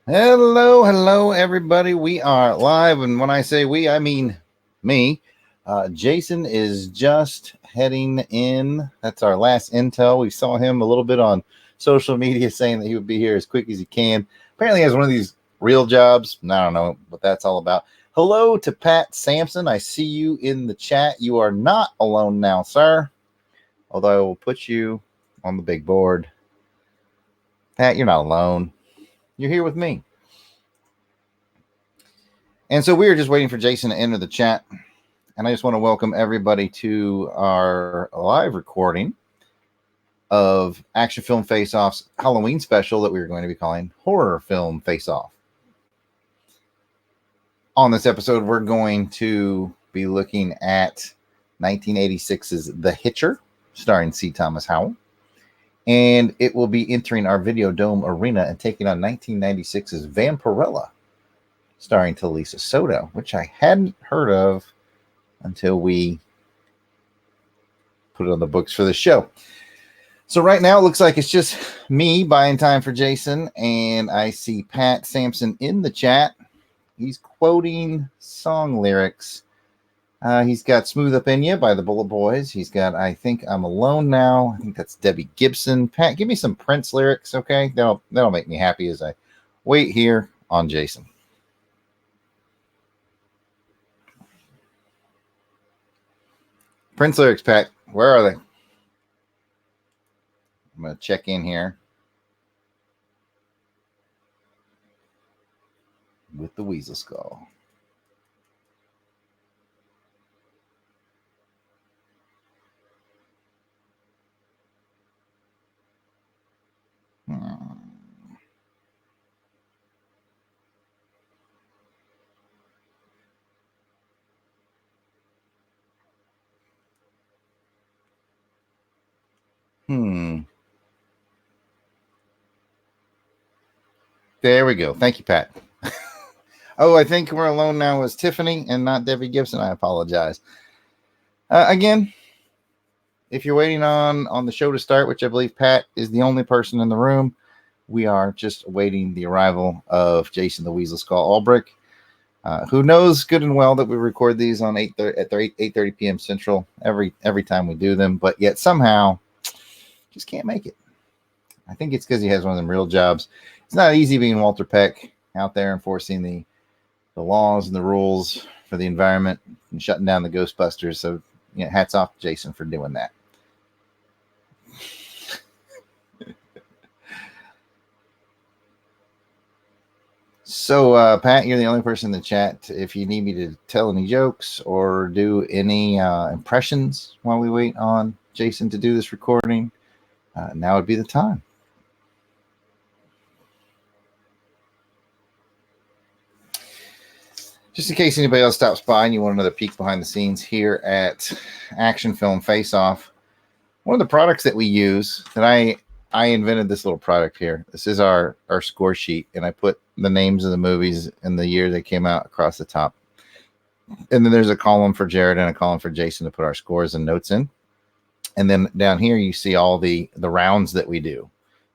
Hello, everybody. We are live, and when I say we, I mean me. Jason is just heading in. That's our last intel. We saw him a little bit on social media saying that he would be here as quick as he can. Apparently, he has one of these real jobs. I don't know what that's all about. Hello to Pat Sampson. I see you in the chat. You are not alone now, sir. Although I will put you on the big board. Pat, you're not alone. You're here with me. And so we were just waiting for Jason to enter the chat. And I just want to welcome everybody to our live recording of Action Film Face Off's Halloween special that we are going to be calling Horror Film Face Off. On this episode, we're going to be looking at 1986's The Hitcher, starring C. Thomas Howell. And it will be entering our Video Dome arena and taking on 1996's Vampirella, starring Talisa Soto, which I hadn't heard of until we put it on the books for the show. So right now it looks like it's just me buying time for Jason, and I see Pat Sampson in the chat. He's quoting song lyrics. He's got Smooth Up In Ya by the Bullet Boys. He's got I Think I'm Alone Now. I think that's Debbie Gibson. Pat, give me some Prince lyrics, okay? That'll make me happy as I wait here on Jason. Prince lyrics, Pat. Where are they? I'm going to check in here with the Weasel Skull. There we go. Thank you, Pat. Oh, I think We're Alone Now was Tiffany and not Debbie Gibson. I apologize. Again, if you're waiting on the show to start, which I believe Pat is the only person in the room, we are just awaiting the arrival of Jason the Weasel Skull Ulbrich, who knows good and well that we record these on 8:30 p.m. Central every time we do them, but yet somehow just can't make it. I think it's because he has one of them real jobs. It's not easy being Walter Peck out there enforcing the laws and the rules for the environment and shutting down the Ghostbusters. So, hats off to Jason for doing that. So, Pat, you're the only person in the chat. If you need me to tell any jokes or do any impressions while we wait on Jason to do this recording, now would be the time. Just in case anybody else stops by and you want another peek behind the scenes here at Action Film Face Off, one of the products that we use, that I invented this little product here. This is our score sheet, and I put the names of the movies and the year they came out across the top. And then there's a column for Jared and a column for Jason to put our scores and notes in. And then down here you see all the rounds that we do.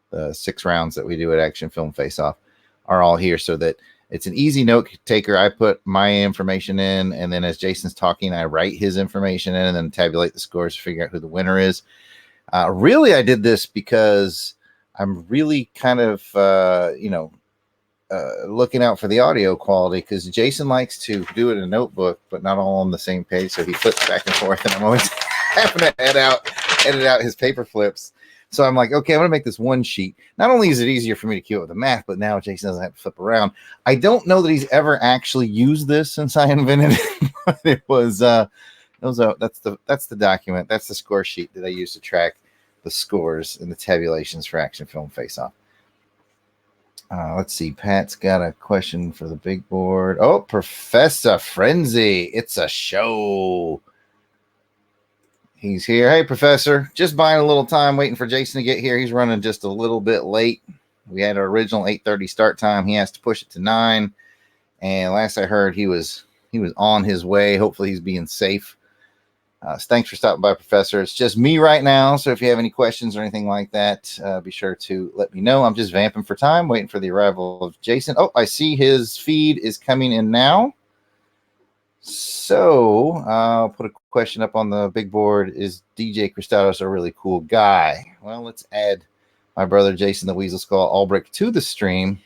The 6 rounds that we do at Action Film Face Off are all here so that it's an easy note taker. I put my information in, and then as Jason's talking, I write his information in and then tabulate the scores to figure out who the winner is. Really, I did this because I'm really kind of, looking out for the audio quality, because Jason likes to do it in a notebook, but not all on the same page. So he flips back and forth, and I'm always having to edit out his paper flips. So I'm like, okay, I'm going to make this one sheet. Not only is it easier for me to keep up with the math, but now Jason doesn't have to flip around. I don't know that he's ever actually used this since I invented it, but that's the document. That's the score sheet that I use to track the scores and the tabulations for Action Film Face Off. Let's see. Pat's got a question for the big board. Oh, Professor Frenzy. It's a show. He's here. Hey, Professor. Just buying a little time waiting for Jason to get here. He's running just a little bit late. We had our original 8:30 start time. He has to push it to 9. And last I heard, he was on his way. Hopefully he's being safe. So thanks for stopping by, Professor. It's just me right now, so if you have any questions or anything like that, be sure to let me know. I'm just vamping for time, waiting for the arrival of Jason. Oh, I see his feed is coming in now. So I'll put a question up on the big board. Is DJ Cristados a really cool guy? Well, let's add my brother Jason the Weasel Skull Albrecht to the stream.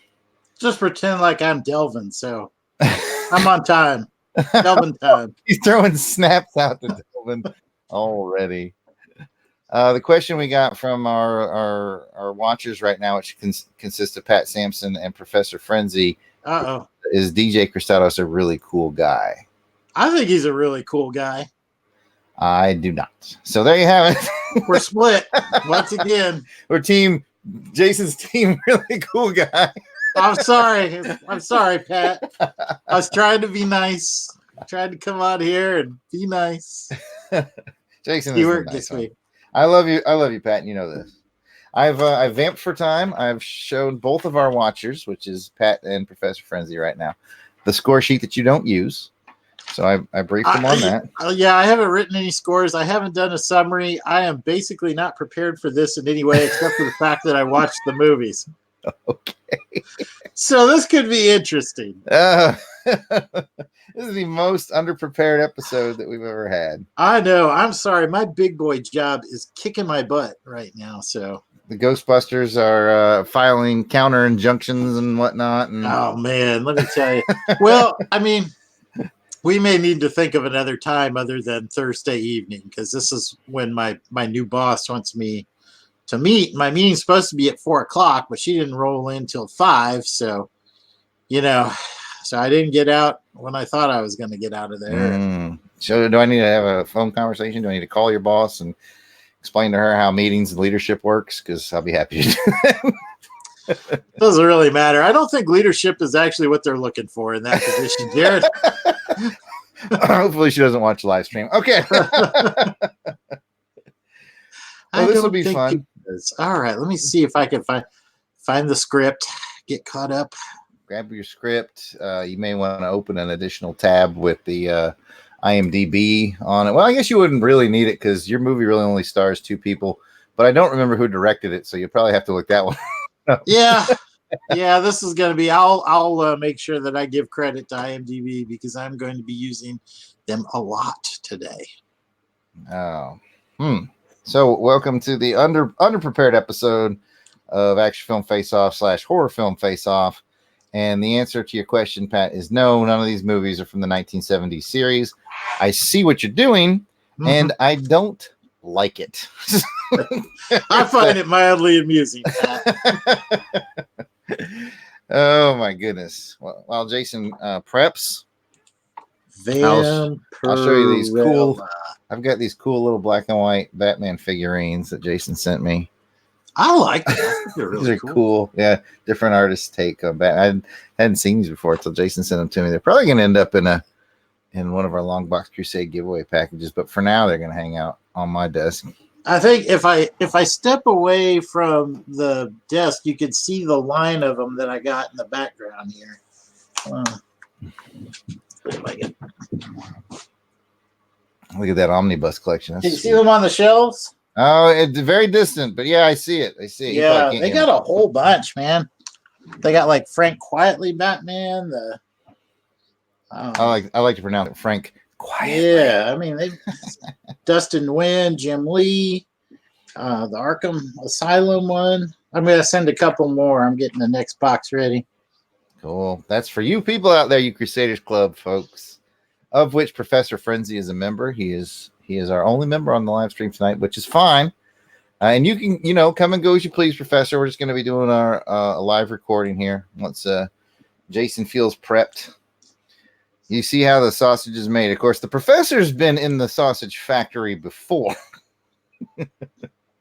Just pretend like I'm Delvin, so I'm on time. Delvin time. He's throwing snaps out to Delvin already. The question we got from our watchers right now, which consists of Pat Sampson and Professor Frenzy, is DJ Cristados a really cool guy? I think he's a really cool guy. I do not. So there you have it. We're split once again. We're Jason's team, really cool guy. I'm sorry, Pat. I was trying to be nice. I tried to come out here and be nice. Jason, you worked this week. I love you, Pat. And you know this. I've vamped for time. I've shown both of our watchers, which is Pat and Professor Frenzy, right now, the score sheet that you don't use. So I briefed them on that. Yeah, I haven't written any scores. I haven't done a summary. I am basically not prepared for this in any way, except for the fact that I watched the movies. Okay. So this could be interesting. This is the most underprepared episode that we've ever had. I know. I'm sorry. My big boy job is kicking my butt right now. So the Ghostbusters are filing counter injunctions and whatnot. And oh man, let me tell you. Well, I mean, we may need to think of another time other than Thursday evening, because this is when my new boss wants me to meet. My meeting's supposed to be at 4:00, but she didn't roll in till 5. So, so I didn't get out when I thought I was going to get out of there. So do I need to have a phone conversation? Do I need to call your boss and explain to her how meetings and leadership works? Because I'll be happy to do that. Doesn't really matter. I don't think leadership is actually what they're looking for in that position, Jared. Hopefully she doesn't watch the live stream. Okay. Well, this will be fun. All right. Let me see if I can find the script, get caught up. Grab your script. You may want to open an additional tab with the IMDb on it. Well, I guess you wouldn't really need it because your movie really only stars 2 people, but I don't remember who directed it, so you'll probably have to look that one. Yeah. This is going to be, I'll make sure that I give credit to IMDb because I'm going to be using them a lot today. Oh. So welcome to the underprepared episode of Action Film Face-Off / Horror Film Face-Off. And the answer to your question, Pat, is no, none of these movies are from the 1970s series. I see what you're doing, and I don't like it. I find it mildly amusing, Pat. Oh my goodness. While Jason preps, I'll show you these cool. I've got these cool little black and white Batman figurines that Jason sent me. I like them. These are cool. Yeah, different artists' take on Batman. I hadn't seen these before until Jason sent them to me. They're probably going to end up in one of our Long Box Crusade giveaway packages, but for now they're going to hang out on my desk. I think if I step away from the desk, you can see the line of them that I got in the background here. Look at that omnibus collection. Can you see them on the shelves? Oh, it's very distant, but yeah, I see it. Yeah, they got a whole bunch, man. They got like Frank Quietly Batman. I like to pronounce it Frank Quietly. Yeah, I mean Dustin Nguyen, Jim Lee, the Arkham Asylum one. I'm gonna send a couple more. I'm getting the next box ready. Cool. That's for you people out there, you Crusaders Club folks, of which Professor Frenzy is a member. He is our only member on the live stream tonight, which is fine. And you can, come and go as you please, Professor. We're just going to be doing our live recording here once Jason feels prepped. You see how the sausage is made. Of course, the Professor's been in the sausage factory before.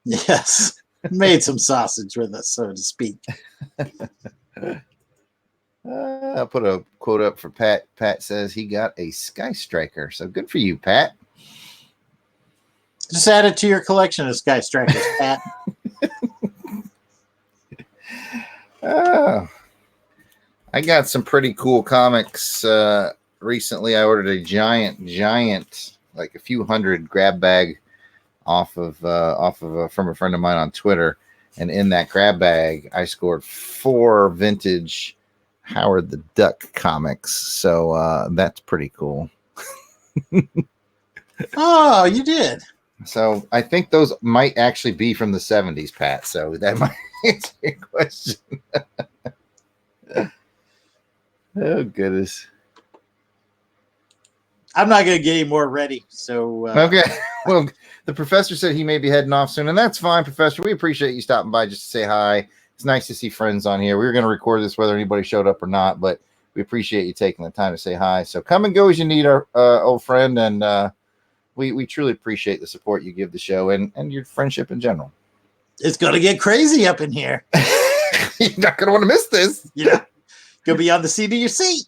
Yes. Made some sausage with us, so to speak. I'll put a quote up for Pat. Pat says he got a Sky Striker. So good for you, Pat. Just add it to your collection of Sky Strikers, Pat. I got some pretty cool comics recently. I ordered a giant like a few hundred grab bag from a friend of mine on Twitter, and in that grab bag, I scored 4 vintage Howard the Duck comics. So that's pretty cool. Oh, you did. So I think those might actually be from the 70s, Pat. So that might answer your question. Oh, goodness. I'm not going to get any more ready. So Okay. Well, the professor said he may be heading off soon, and that's fine, Professor. We appreciate you stopping by just to say hi. It's nice to see friends on here. We were going to record this whether anybody showed up or not, but we appreciate you taking the time to say hi. So come and go as you need, our old friend, and we truly appreciate the support you give the show and your friendship in general. it's going to get crazy up in here. You're not going to want to miss this. Yeah. Go be on the seat of your seat.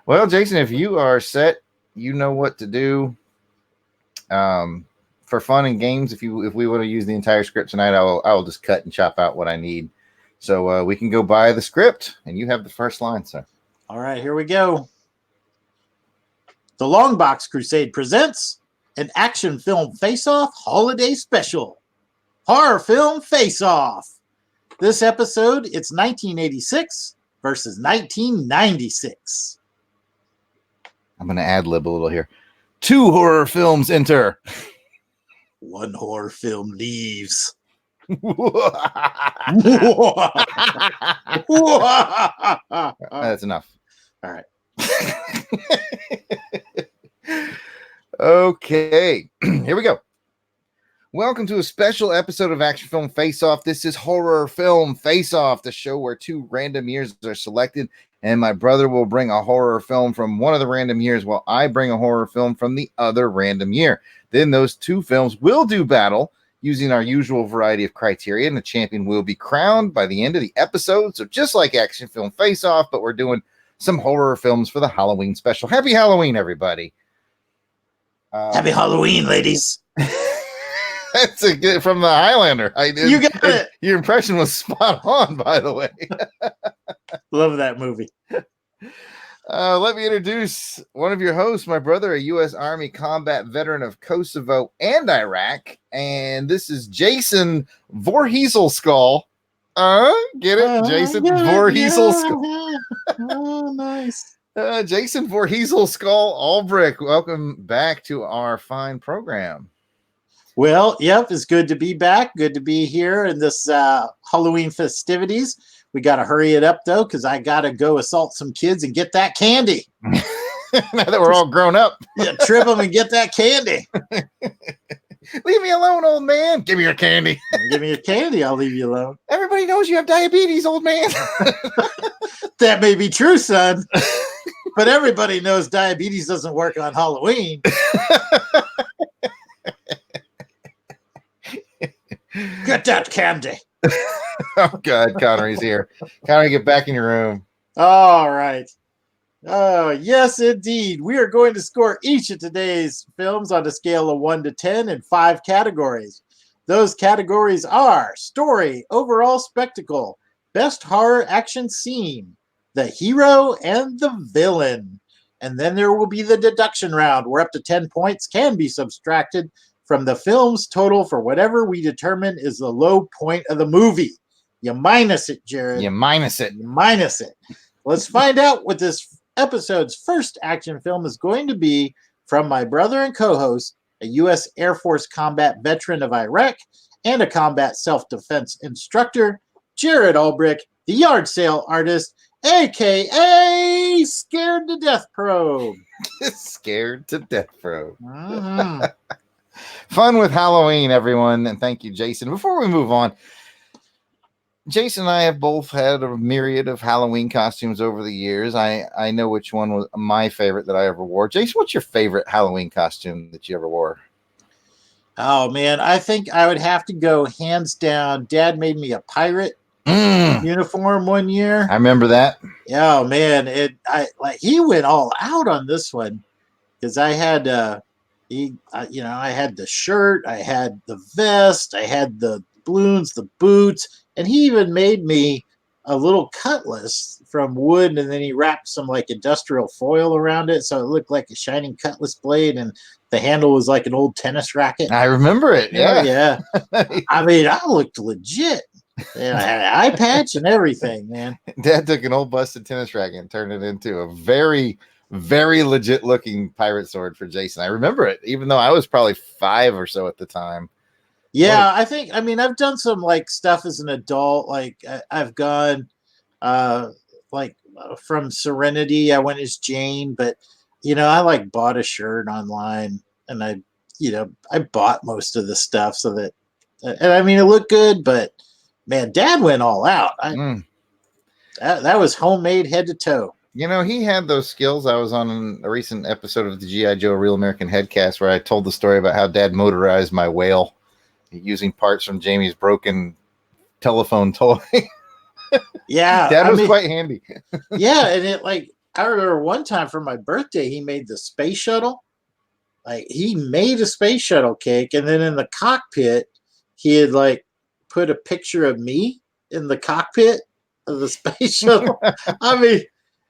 Well, Jason, if you are set, you know what to do. For fun and games, if we want to use the entire script tonight, I will just cut and chop out what I need. So we can go by the script, and you have the first line, sir. All right, here we go. The Longbox Crusade presents an action film face-off holiday special. Horror film face-off. This episode, it's 1986 versus 1996. I'm going to ad-lib a little here. 2 horror films enter. 1 horror film leaves. That's enough. All right. Okay, here we go. Welcome to a special episode of Action Film Face Off. This is Horror Film Face Off, the show where 2 random years are selected, and my brother will bring a horror film from one of the random years while I bring a horror film from the other random year. Then those 2 films will do battle using our usual variety of criteria, and the champion will be crowned by the end of the episode. So just like Action Film Face Off, but we're doing some horror films for the Halloween special. Happy Halloween, everybody. Happy Halloween, ladies. That's a good from the Highlander. You got it. Your impression was spot on, by the way. Love that movie. Let me introduce one of your hosts, my brother, a U.S. Army combat veteran of Kosovo and Iraq. And this is Jason Voorheesel-Skull. Get it? Jason Voorheesel-Skull. Oh, nice. Jason Voorheesel-Skull Albrecht. Welcome back to our fine program. Well, yep, it's good to be back. Good to be here in this Halloween festivities. We got to hurry it up, though, because I got to go assault some kids and get that candy. Now that we're all grown up. Yeah, trip them and get that candy. Leave me alone, old man. Give me your candy. Give me your candy, I'll leave you alone. Everybody knows you have diabetes, old man. That may be true, son. But everybody knows diabetes doesn't work on Halloween. Get that candy. Oh, God, Connery's here. Connery, get back in your room. All right. Oh, yes, indeed. We are going to score each of today's films on a scale of 1 to 10 in 5 categories. Those categories are story, overall spectacle, best horror action scene, the hero, and the villain. And then there will be the deduction round, where up to 10 points can be subtracted from the film's total for whatever we determine is the low point of the movie. You minus it, Jared. You minus it. You minus it. Let's find out what this episode's first action film is going to be from my brother and co-host, a U.S. Air Force combat veteran of Iraq and a combat self-defense instructor, Jared Albrecht, the yard sale artist, a.k.a. Scared to Death Probe. Scared to Death Probe. Mm-hmm. Fun with Halloween, everyone, and thank you, Jason. Before we move on, Jason and I have both had a myriad of Halloween costumes over the years. I know which one was my favorite that I ever wore. Jason, what's your favorite Halloween costume that you ever wore? Oh, man, I think I would have to go hands down. Dad made me a pirate uniform one year. I remember that. Oh, man, he went all out on this one because I had I had the shirt, I had the vest, I had the balloons, the boots, and he even made me a little cutlass from wood, and then he wrapped some like industrial foil around it, so it looked like a shining cutlass blade, and the handle was like an old tennis racket. I remember it. Yeah. Yeah. I mean, I looked legit. And I had an eye patch and everything, man. Dad took an old busted tennis racket and turned it into a very, very legit looking pirate sword for Jason. I remember it, even though I was probably 5 or so at the time. Yeah, I mean, I've done some like stuff as an adult. Like I've gone from Serenity, I went as Jane, but I like bought a shirt online, and I bought most of the stuff so that, and I mean, it looked good, but man, Dad went all out. That was homemade head to toe. He had those skills. I was on a recent episode of the G.I. Joe Real American Headcast where I told the story about how Dad motorized my whale using parts from Jamie's broken telephone toy. Yeah. Dad was quite handy. Yeah. And I remember one time for my birthday, he made the space shuttle. Like he made a space shuttle cake. And then in the cockpit, he had put a picture of me in the cockpit of the space shuttle. I mean,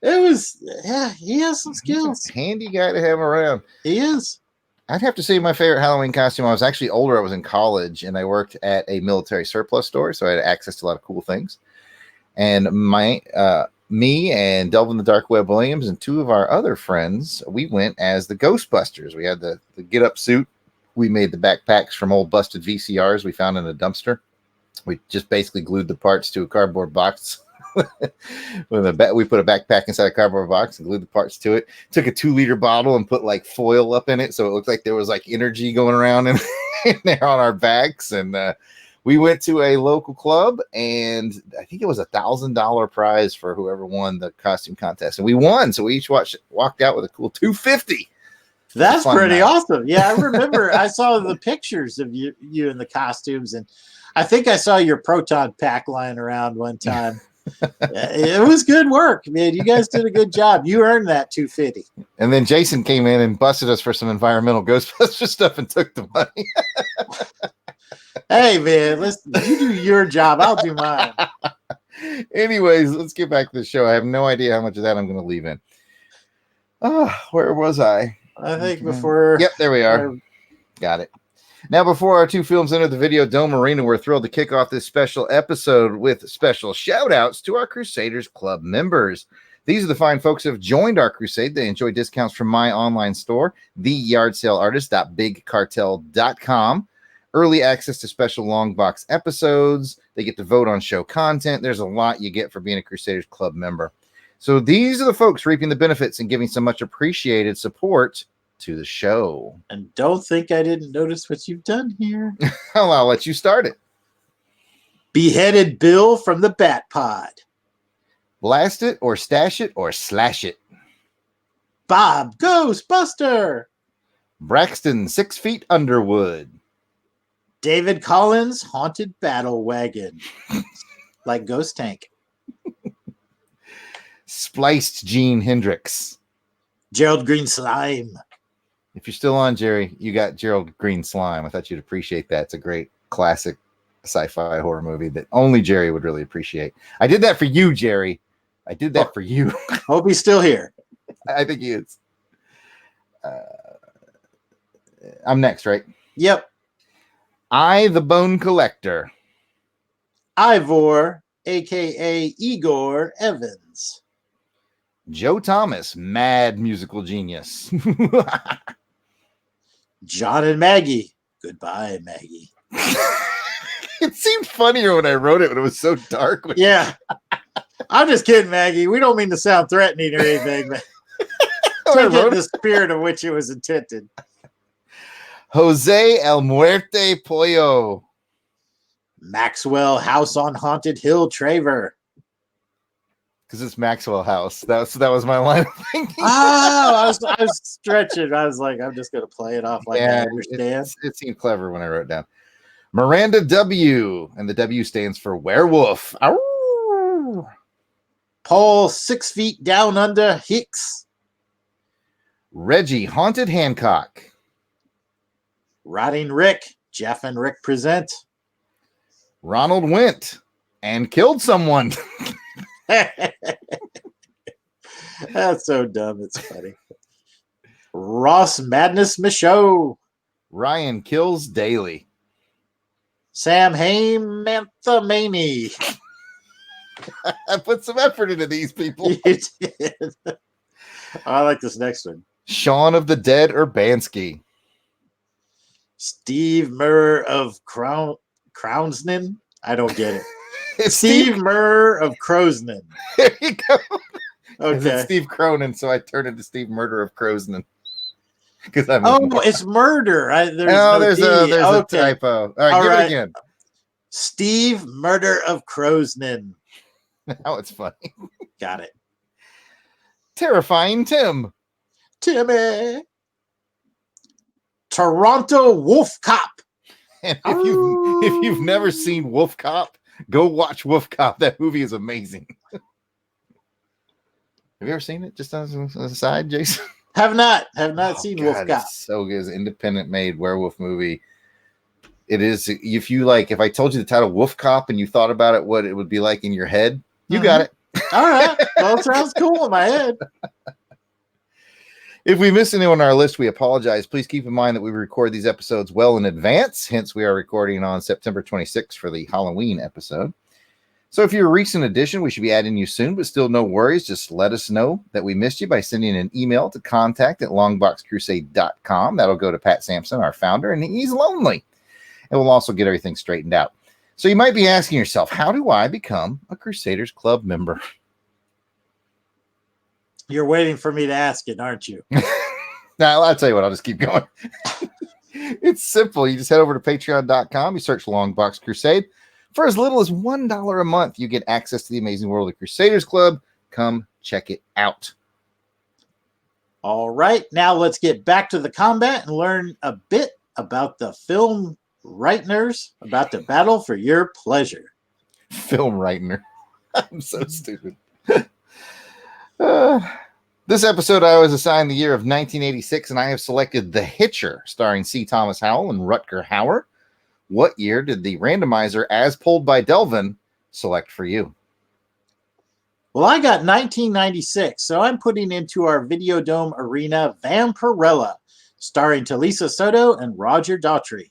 he has some skills. Handy guy to have around. He is. I'd have to say my favorite Halloween costume. I was actually older. I was in college and I worked at a military surplus store. So I had access to a lot of cool things. And me and Delvin the Dark Web Williams and 2 of our other friends, we went as the Ghostbusters. We had the get up suit. We made the backpacks from old busted VCRs we found in a dumpster. We just basically glued the parts to a cardboard box. We put a backpack inside a cardboard box and glued the parts to it. Took a 2-liter bottle and put foil up in it, so it looked like there was energy going around in there on our backs. And we went to a local club, and I think it was $1,000 prize for whoever won the costume contest, and we won. So we each walked out with a cool $250. That's pretty awesome. Yeah, I remember I saw the pictures of you in the costumes, and I think I saw your proton pack lying around one time. It was good work, man. You guys did a good job. You earned that $250. And then Jason came in and busted us for some environmental Ghostbuster stuff and took the money. Hey, man, listen, you do your job. I'll do mine. Anyways, let's get back to the show. I have no idea how much of that I'm going to leave in. Where was I? I think before. Yep, there we are. Got it. Now, before our 2 films enter the Video Dome Arena, we're thrilled to kick off this special episode with special shout-outs to our Crusaders Club members. These are the fine folks who have joined our crusade. They enjoy discounts from my online store, theyardsaleartist.bigcartel.com, early access to special long box episodes. They get to vote on show content. There's a lot you get for being a Crusaders Club member. So these are the folks reaping the benefits and giving some much appreciated support to the show. And don't think I didn't notice what you've done here. Well, I'll let you start it. Beheaded Bill from the Bat Pod. Blast it or stash it or slash it. Bob Ghostbuster. Braxton 6 Feet Underwood. David Collins Haunted Battle Wagon. Like Ghost Tank. Spliced Gene Hendricks. Gerald Green Slime. If you're still on, Jerry, you got Gerald Green Slime. I thought you'd appreciate that. It's a great classic sci-fi horror movie that only Jerry would really appreciate. I did that for you, Jerry. I did that for you. Hope he's still here. I think he is. I'm next, right? Yep. I, the Bone Collector. Ivor, a.k.a. Igor Evans. Joe Thomas, mad musical genius. John and Maggie. Goodbye, Maggie. It seemed funnier when I wrote it, but it was so dark. Yeah. I'm just kidding, Maggie. We don't mean to sound threatening or anything, but take it in the spirit of which it was intended. Jose El Muerte Pollo. Maxwell House on Haunted Hill Traver. Because it's Maxwell House. That was my line of thinking. I was stretching. I was like, I'm just going to play it off like I understand. It seemed clever when I wrote it down. Miranda W. And the W stands for werewolf. Ow! Paul 6 Feet Down Under Hicks. Reggie Haunted Hancock. Rotting Rick. Jeff and Rick present. Ronald went and killed someone. That's so dumb. It's funny. Ross Madness Michaud. Ryan Kills Daily. Sam Hain Manthamani. I put some effort into these people. You did. I like this next one. Shaun of the Dead Urbanski. Steve Murr of Crownsman. I don't get it. It's Steve Murr of Crowsman. There you go. Okay. It's Steve Cronin, so I turned it to Steve Murder of Crowsman. Because It's murder. there's a typo. All right, give it again. Steve Murder of Crowsman. Now it's funny. Got it. Terrifying Tim. Timmy. Toronto Wolf Cop. And if you've never seen Wolf Cop, go watch Wolf Cop. That movie is amazing. Have you ever seen it? Just as an aside, Jason? Have not seen Wolf Cop. It's so good. It's an independent made werewolf movie. It is. If I told you the title Wolf Cop and you thought about it, what it would be like in your head, you got it. All right. Well, it sounds cool in my head. If we miss anyone on our list, we apologize. Please keep in mind that we record these episodes well in advance. Hence, we are recording on September 26th for the Halloween episode. So if you're a recent addition, we should be adding you soon, but still no worries. Just let us know that we missed you by sending an email to contact@longboxcrusade.com. That'll go to Pat Sampson, our founder, and he's lonely. And we'll also get everything straightened out. So you might be asking yourself, how do I become a Crusaders Club member? You're waiting for me to ask it, aren't you? Now, I'll tell you what, I'll just keep going. It's simple. You just head over to patreon.com. You search Longbox Crusade. For as little as $1 a month, you get access to the amazing world of Crusaders Club. Come check it out. All right. Now let's get back to the combat and learn a bit about the film Reitners about to battle for your pleasure. Film Reitner. I'm so stupid. This episode, I was assigned the year of 1986, and I have selected The Hitcher, starring C. Thomas Howell and Rutger Hauer. What year did the randomizer, as pulled by Delvin, select for you? Well, I got 1996, so I'm putting into our Videodome arena Vampirella, starring Talisa Soto and Roger Daughtry.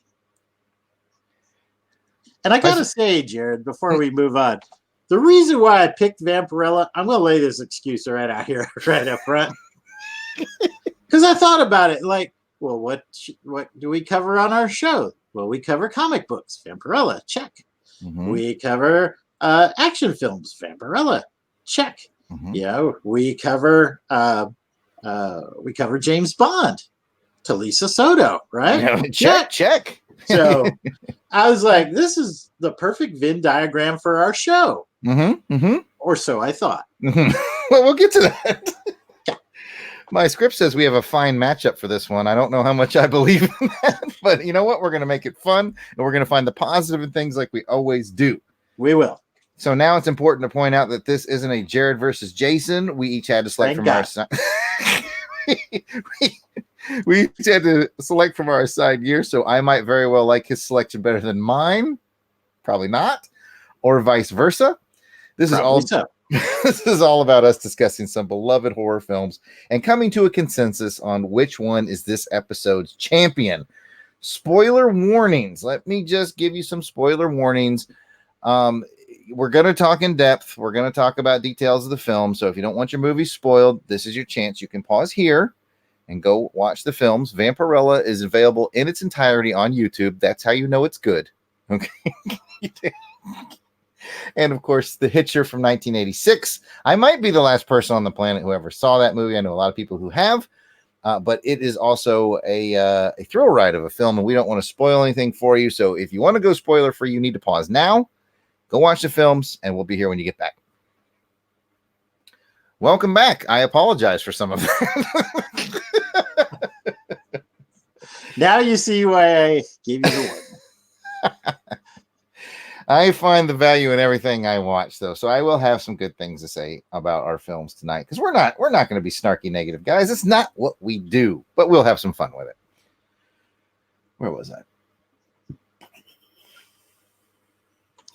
And I got to say, Jared, before we move on, the reason why I picked Vampirella, I'm going to lay this excuse right out here, right up front. Because I thought about it, like, well, what do we cover on our show? Well, we cover comic books, Vampirella, check. Mm-hmm. We cover action films, Vampirella, check. Mm-hmm. Yeah, we cover James Bond, Talisa Soto, right? Check. So I was like, this is the perfect Venn diagram for our show. Mm-hmm. Mm-hmm. Or so I thought. Mm-hmm. Well, we'll get to that. My script says we have a fine matchup for this one. I don't know how much I believe in that, but you know what? We're going to make it fun, and we're going to find the positive in things like we always do. We will. So now it's important to point out that this isn't a Jared versus Jason. We each had to select from our side. We each had to select from our assigned year, so I might very well like his selection better than mine. Probably not. Or vice versa. This is all about us discussing some beloved horror films and coming to a consensus on which one is this episode's champion. Spoiler warnings. Let me just give you some spoiler warnings. We're going to talk in depth. We're going to talk about details of the film. So if you don't want your movie spoiled, this is your chance. You can pause here and go watch the films. Vampirella is available in its entirety on YouTube. That's how you know it's good. Okay. And of course, The Hitcher from 1986. I might be the last person on the planet who ever saw that movie. I know a lot of people who have, but it is also a thrill ride of a film, and we don't want to spoil anything for you. So if you want to go spoiler free, you need to pause now. Go watch the films, and we'll be here when you get back. Welcome back. I apologize for some of that. Now you see why I gave you the one. I find the value in everything I watch, though, so I will have some good things to say about our films tonight, because we're not going to be snarky negative, guys. It's not what we do, but we'll have some fun with it. Where was I?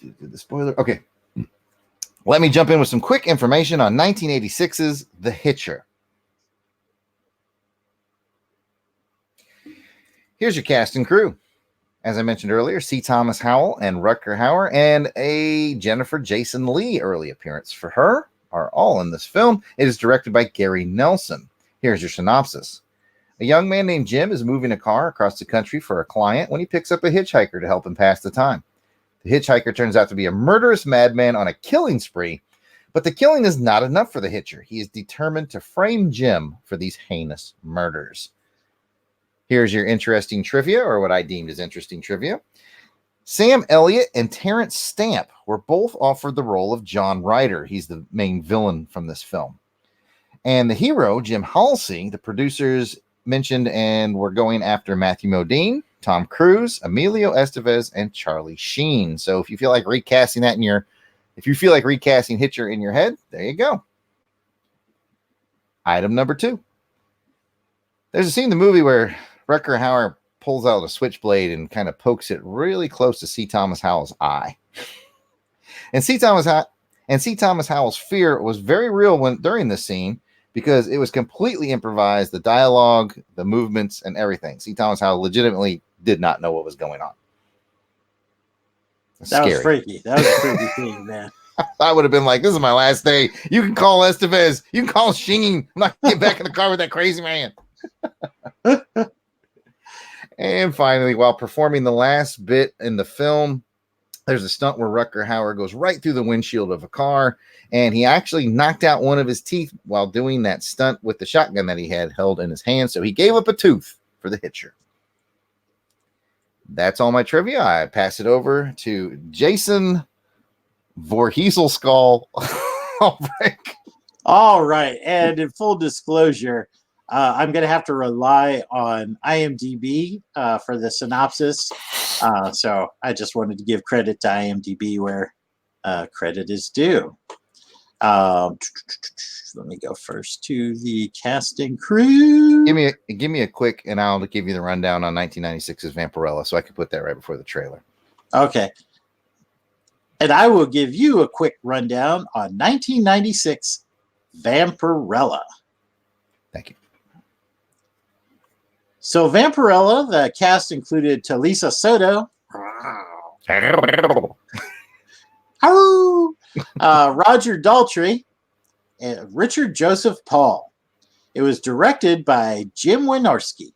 Did the spoiler? Okay. Let me jump in with some quick information on 1986's The Hitcher. Here's your cast and crew. As I mentioned earlier, C. Thomas Howell and Rutger Hauer, and a Jennifer Jason Leigh early appearance for her, are all in this film. It is directed by Gary Nelson. Here's your synopsis. A young man named Jim is moving a car across the country for a client when he picks up a hitchhiker to help him pass the time. The hitchhiker turns out to be a murderous madman on a killing spree, but the killing is not enough for the hitcher. He is determined to frame Jim for these heinous murders. Here's your interesting trivia, or what I deemed as interesting trivia. Sam Elliott and Terrence Stamp were both offered the role of John Ryder. He's the main villain from this film. And the hero, Jim Halsey, the producers mentioned and were going after Matthew Modine, Tom Cruise, Emilio Estevez, and Charlie Sheen. So if you feel like recasting that if you feel like recasting Hitcher in your head, there you go. Item number 2. There's a scene in the movie where Rutger Hauer pulls out a switchblade and kind of pokes it really close to C. Thomas Howell's eye. And C. Thomas Howell's fear was very real during this scene, because it was completely improvised. The dialogue, the movements, and everything. C. Thomas Howell legitimately did not know what was going on. That was freaky. That was a freaky thing, man. I would have been like, this is my last day. You can call Estevez. You can call Sheen. I'm not going to get back in the car with that crazy man. And finally, while performing the last bit in the film, there's a stunt where Rutger Hauer goes right through the windshield of a car, and he actually knocked out one of his teeth while doing that stunt with the shotgun that he had held in his hand. So he gave up a tooth for the Hitcher. That's all my trivia. I pass it over to Jason Voorheesel-Skull. All right. And in full disclosure, I'm going to have to rely on IMDb for the synopsis. So I just wanted to give credit to IMDb where credit is due. Let me go first to the cast and crew. Give me a quick, and I'll give you the rundown on 1996's Vampirella, so I can put that right before the trailer. Okay. And I will give you a quick rundown on 1996 Vampirella. Thank you. So Vampirella, the cast included Talisa Soto, Roger Daltrey, and Richard Joseph Paul. It was directed by Jim Wynorski.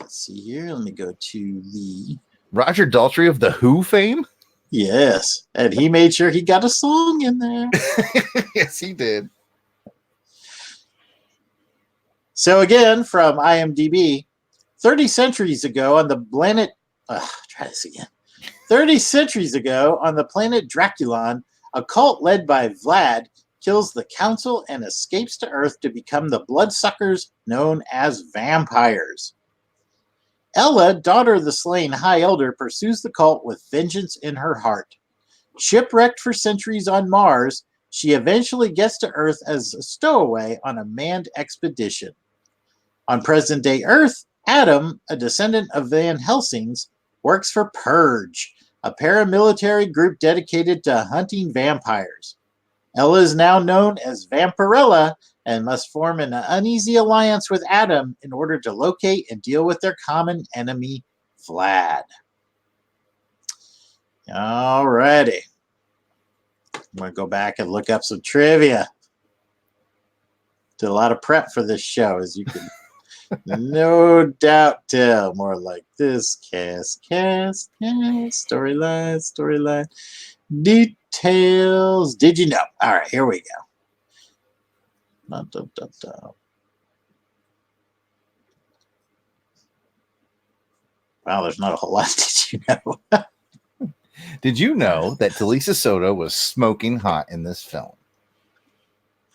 Let's see here. Let me go to the... Roger Daltrey of The Who fame? Yes. And he made sure he got a song in there. Yes, he did. So again, from IMDb, 30 centuries ago on the planet... try this again. 30 centuries ago on the planet Draculon, a cult led by Vlad kills the council and escapes to Earth to become the bloodsuckers known as vampires. Ella, daughter of the slain High Elder, pursues the cult with vengeance in her heart. Shipwrecked for centuries on Mars, she eventually gets to Earth as a stowaway on a manned expedition. On present-day Earth, Adam, a descendant of Van Helsing's, works for Purge, a paramilitary group dedicated to hunting vampires. Ella is now known as Vampirella and must form an uneasy alliance with Adam in order to locate and deal with their common enemy, Vlad. Alrighty. I'm going to go back and look up some trivia. Did a lot of prep for this show, as you can no doubt tell. More like this. Cast, storyline. Details. Did you know? All right, here we go. Wow, there's not a whole lot. Did you know? Did you know that Talisa Soto was smoking hot in this film?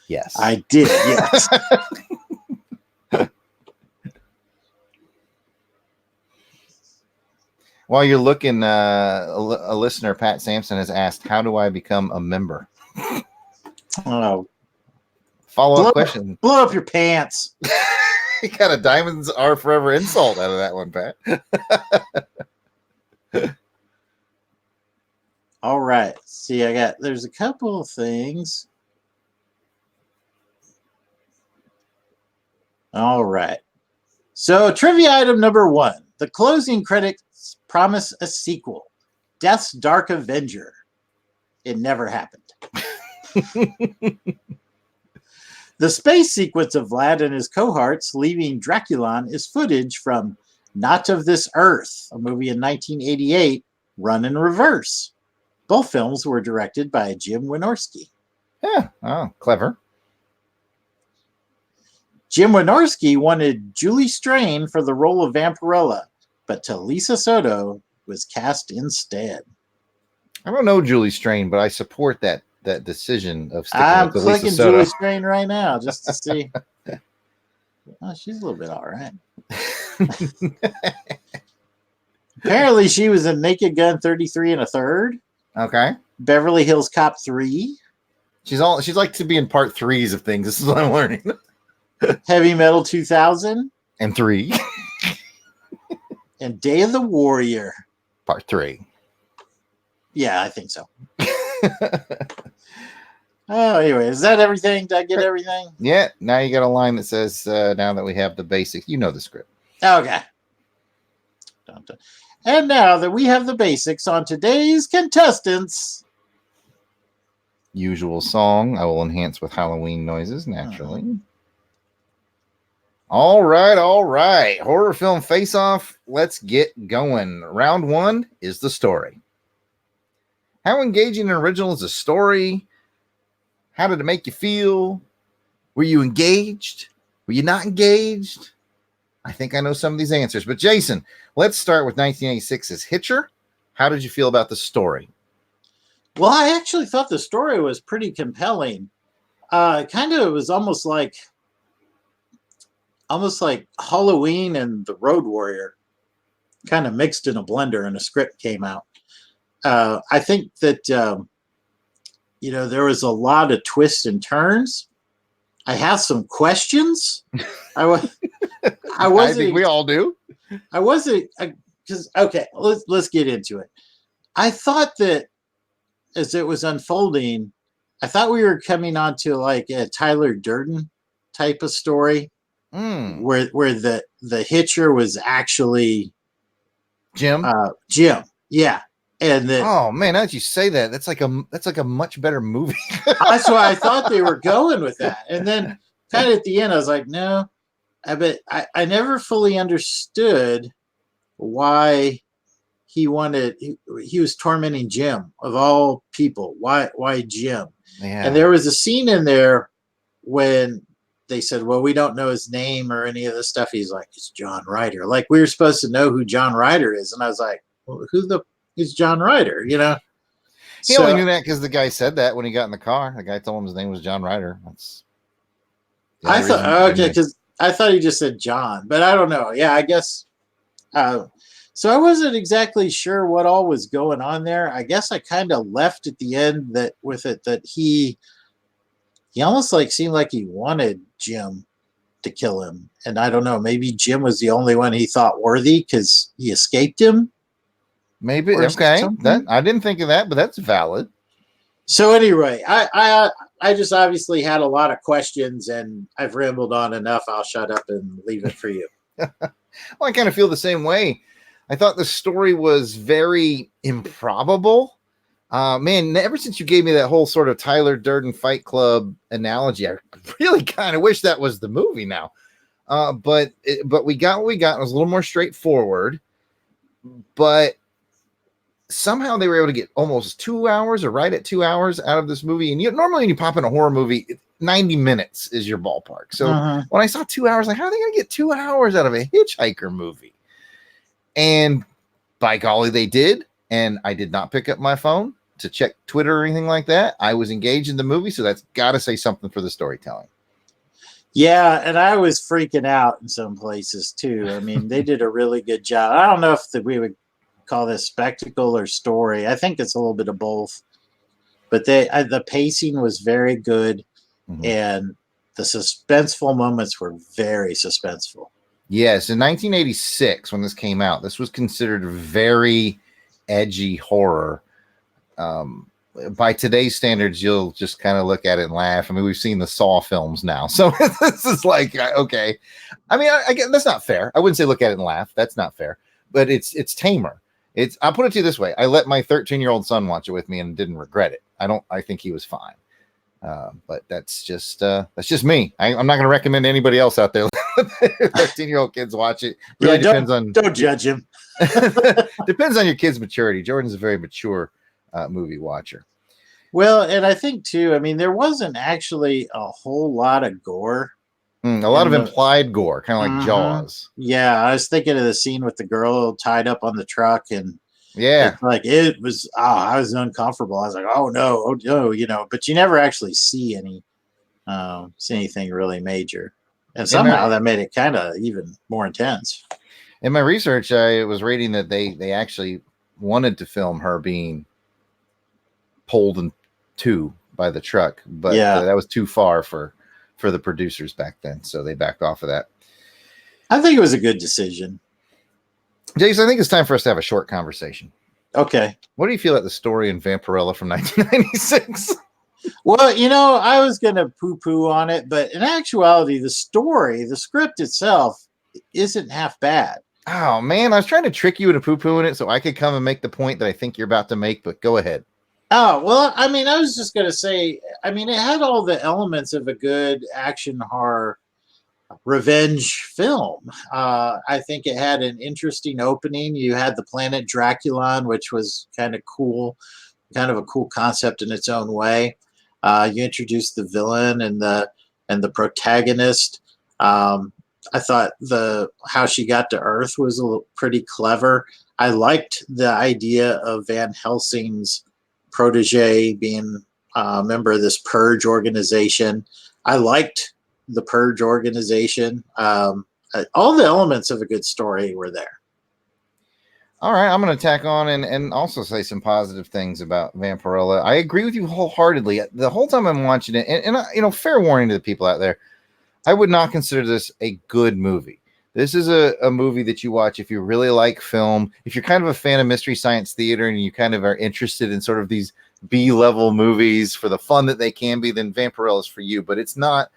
Yes. I did, yes. While you're looking, a listener, Pat Sampson, has asked, how do I become a member? Oh. Follow-up question. Blow up your pants. You got a diamonds are forever insult out of that one, Pat. All right. See, there's a couple of things. All right. So, trivia item number 1. The closing credits promise a sequel, Death's Dark Avenger. It never happened. The space sequence of Vlad and his cohorts leaving Draculon is footage from Not of This Earth, a movie in 1988, run in reverse. Both films were directed by Jim Wynorski. Yeah. Oh, clever. Jim Wynorski wanted Julie Strain for the role of Vampirella, but Talisa Soto was cast instead. I don't know Julie Strain, but I support that decision of sticking I'm with clicking Lisa Soto. Julie Strain right now just to see. Oh, she's a little bit all right. Apparently, she was in Naked Gun 33 and a third. Okay. Beverly Hills Cop 3. She's like to be in part 3s of things. This is what I'm learning. Heavy Metal 2000. And 3. And Day of the Warrior. Part 3. Yeah, I think so. Oh, anyway, is that everything? Did I get everything? Yeah. Now you got a line that says, now that we have the basics, you know the script. Okay. Dun, dun. And now that we have the basics on today's contestants. Usual song. I will enhance with Halloween noises, naturally. All right. Horror film face-off. Let's get going. Round 1 is the story. How engaging and original is the story? How did it make you feel? Were you engaged? Were you not engaged? I think I know some of these answers. But Jason, let's start with 1986's Hitcher. How did you feel about the story? Well, I actually thought the story was pretty compelling. Kind of, it was almost like Halloween and The Road Warrior kind of mixed in a blender and a script came out. I think that, there was a lot of twists and turns. I have some questions. I think we all do. I wasn't, because, okay, let's get into it. I thought that as it was unfolding, I thought we were coming on to like a Tyler Durden type of story. Where the hitcher was actually Jim. Jim, yeah, and oh man, now that you say that, that's like a much better movie. That's why I thought they were going with that, and then kind of at the end, I was like, no, I never fully understood why he was tormenting Jim of all people. Why Jim? Yeah. And there was a scene in there when they said, well, we don't know his name or any of this stuff. He's like, it's John Ryder. Like, we were supposed to know who John Ryder is. And I was like, well, who's John Ryder? He only knew that because the guy said that when he got in the car. The guy told him his name was John Ryder. I thought, okay, because I thought he just said John, but I don't know. Yeah, I guess. So I wasn't exactly sure what all was going on there. I guess I kind of left at the end that he almost like seemed like he wanted Jim to kill him. And I don't know, maybe Jim was the only one he thought worthy because he escaped him. Maybe. Okay. I didn't think of that, but that's valid. So anyway, I just obviously had a lot of questions and I've rambled on enough. I'll shut up and leave it for you. Well, I kind of feel the same way. I thought the story was very improbable. Man, ever since you gave me that whole sort of Tyler Durden Fight Club analogy, I really kind of wish that was the movie now. But we got what we got. It was a little more straightforward. But somehow they were able to get almost 2 hours or right at 2 hours out of this movie. And normally when you pop in a horror movie, 90 minutes is your ballpark. So when I saw 2 hours, like, how are they going to get 2 hours out of a hitchhiker movie? And by golly, they did. And I did not pick up my phone to check Twitter or anything like that. I was engaged in the movie, so that's got to say something for the storytelling. Yeah, and I was freaking out in some places too. I mean, they did a really good job. I don't know if we would call this spectacle or story. I think it's a little bit of both. But the pacing was very good, and the suspenseful moments were very suspenseful. Yes, in 1986, when this came out, this was considered very edgy horror. by today's standards, you'll just kind of look at it and laugh. I mean, we've seen the Saw films now, so this is like okay. I mean, I get that's not fair. I wouldn't say look at it and laugh. That's not fair. But it's tamer. I'll put it to you this way: I let my 13-year-old son watch it with me and didn't regret it. I think he was fine. But that's just me. I'm not going to recommend anybody else out there. 13-year-old kids watch it. Really depends on. Don't judge him. Depends on your kid's maturity. Jordan's a very mature movie watcher. Well, and I think too. I mean, there wasn't actually a whole lot of gore. A lot of implied gore, kind of like Jaws. Yeah, I was thinking of the scene with the girl tied up on the truck, and yeah, like it was. I was uncomfortable. I was like, oh no, But you never actually see anything really major, and somehow that made it kind of even more intense. In my research, I was reading that they actually wanted to film her being pulled in two by the truck, but that was too far for the producers back then, so they backed off of that. I think it was a good decision. Jason, I think it's time for us to have a short conversation. Okay. What do you feel about the story in Vampirella from 1996? Well, I was going to poo-poo on it, but in actuality, the script itself isn't half bad. Oh, man, I was trying to trick you into poo-pooing it so I could come and make the point that I think you're about to make, but go ahead. Oh, well, I mean, I was just going to say, I mean, it had all the elements of a good action horror revenge film. I think it had an interesting opening. You had the planet Draculon, which was kind of cool, kind of a cool concept in its own way. You introduced the villain and the protagonist. I thought how she got to Earth was pretty clever. I liked the idea of Van Helsing's protege being a member of this Purge organization. I liked the Purge organization. All the elements of a good story were there. All right, I'm going to tack on and also say some positive things about Vampirella. I agree with you wholeheartedly. The whole time I'm watching it, and fair warning to the people out there, I would not consider this a good movie. This is a movie that you watch if you really like film, if you're kind of a fan of Mystery Science Theater and you kind of are interested in sort of these B-level movies for the fun that they can be, then Vampirella is for you. But it's not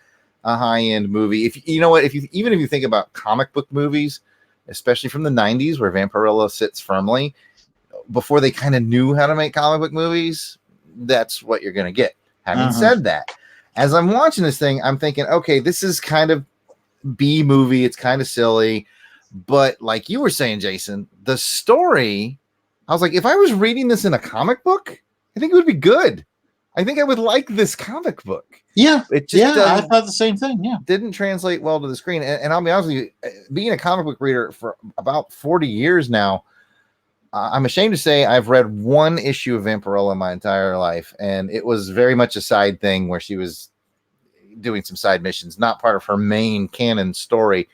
a high-end movie. If you think about comic book movies, especially from the 90s where Vampirella sits firmly, before they kind of knew how to make comic book movies, that's what you're going to get. Having said that, as I'm watching this thing, I'm thinking, okay, this is kind of B movie. It's kind of silly. But like you were saying, Jason, the story, I was like, if I was reading this in a comic book, I think it would be good. I think I would like this comic book. Yeah. It just I thought the same thing. Yeah. Didn't translate well to the screen. And I'll be honest with you, being a comic book reader for about 40 years now, I'm ashamed to say I've read one issue of Vampirella my entire life. And it was very much a side thing where she was doing some side missions, not part of her main canon story.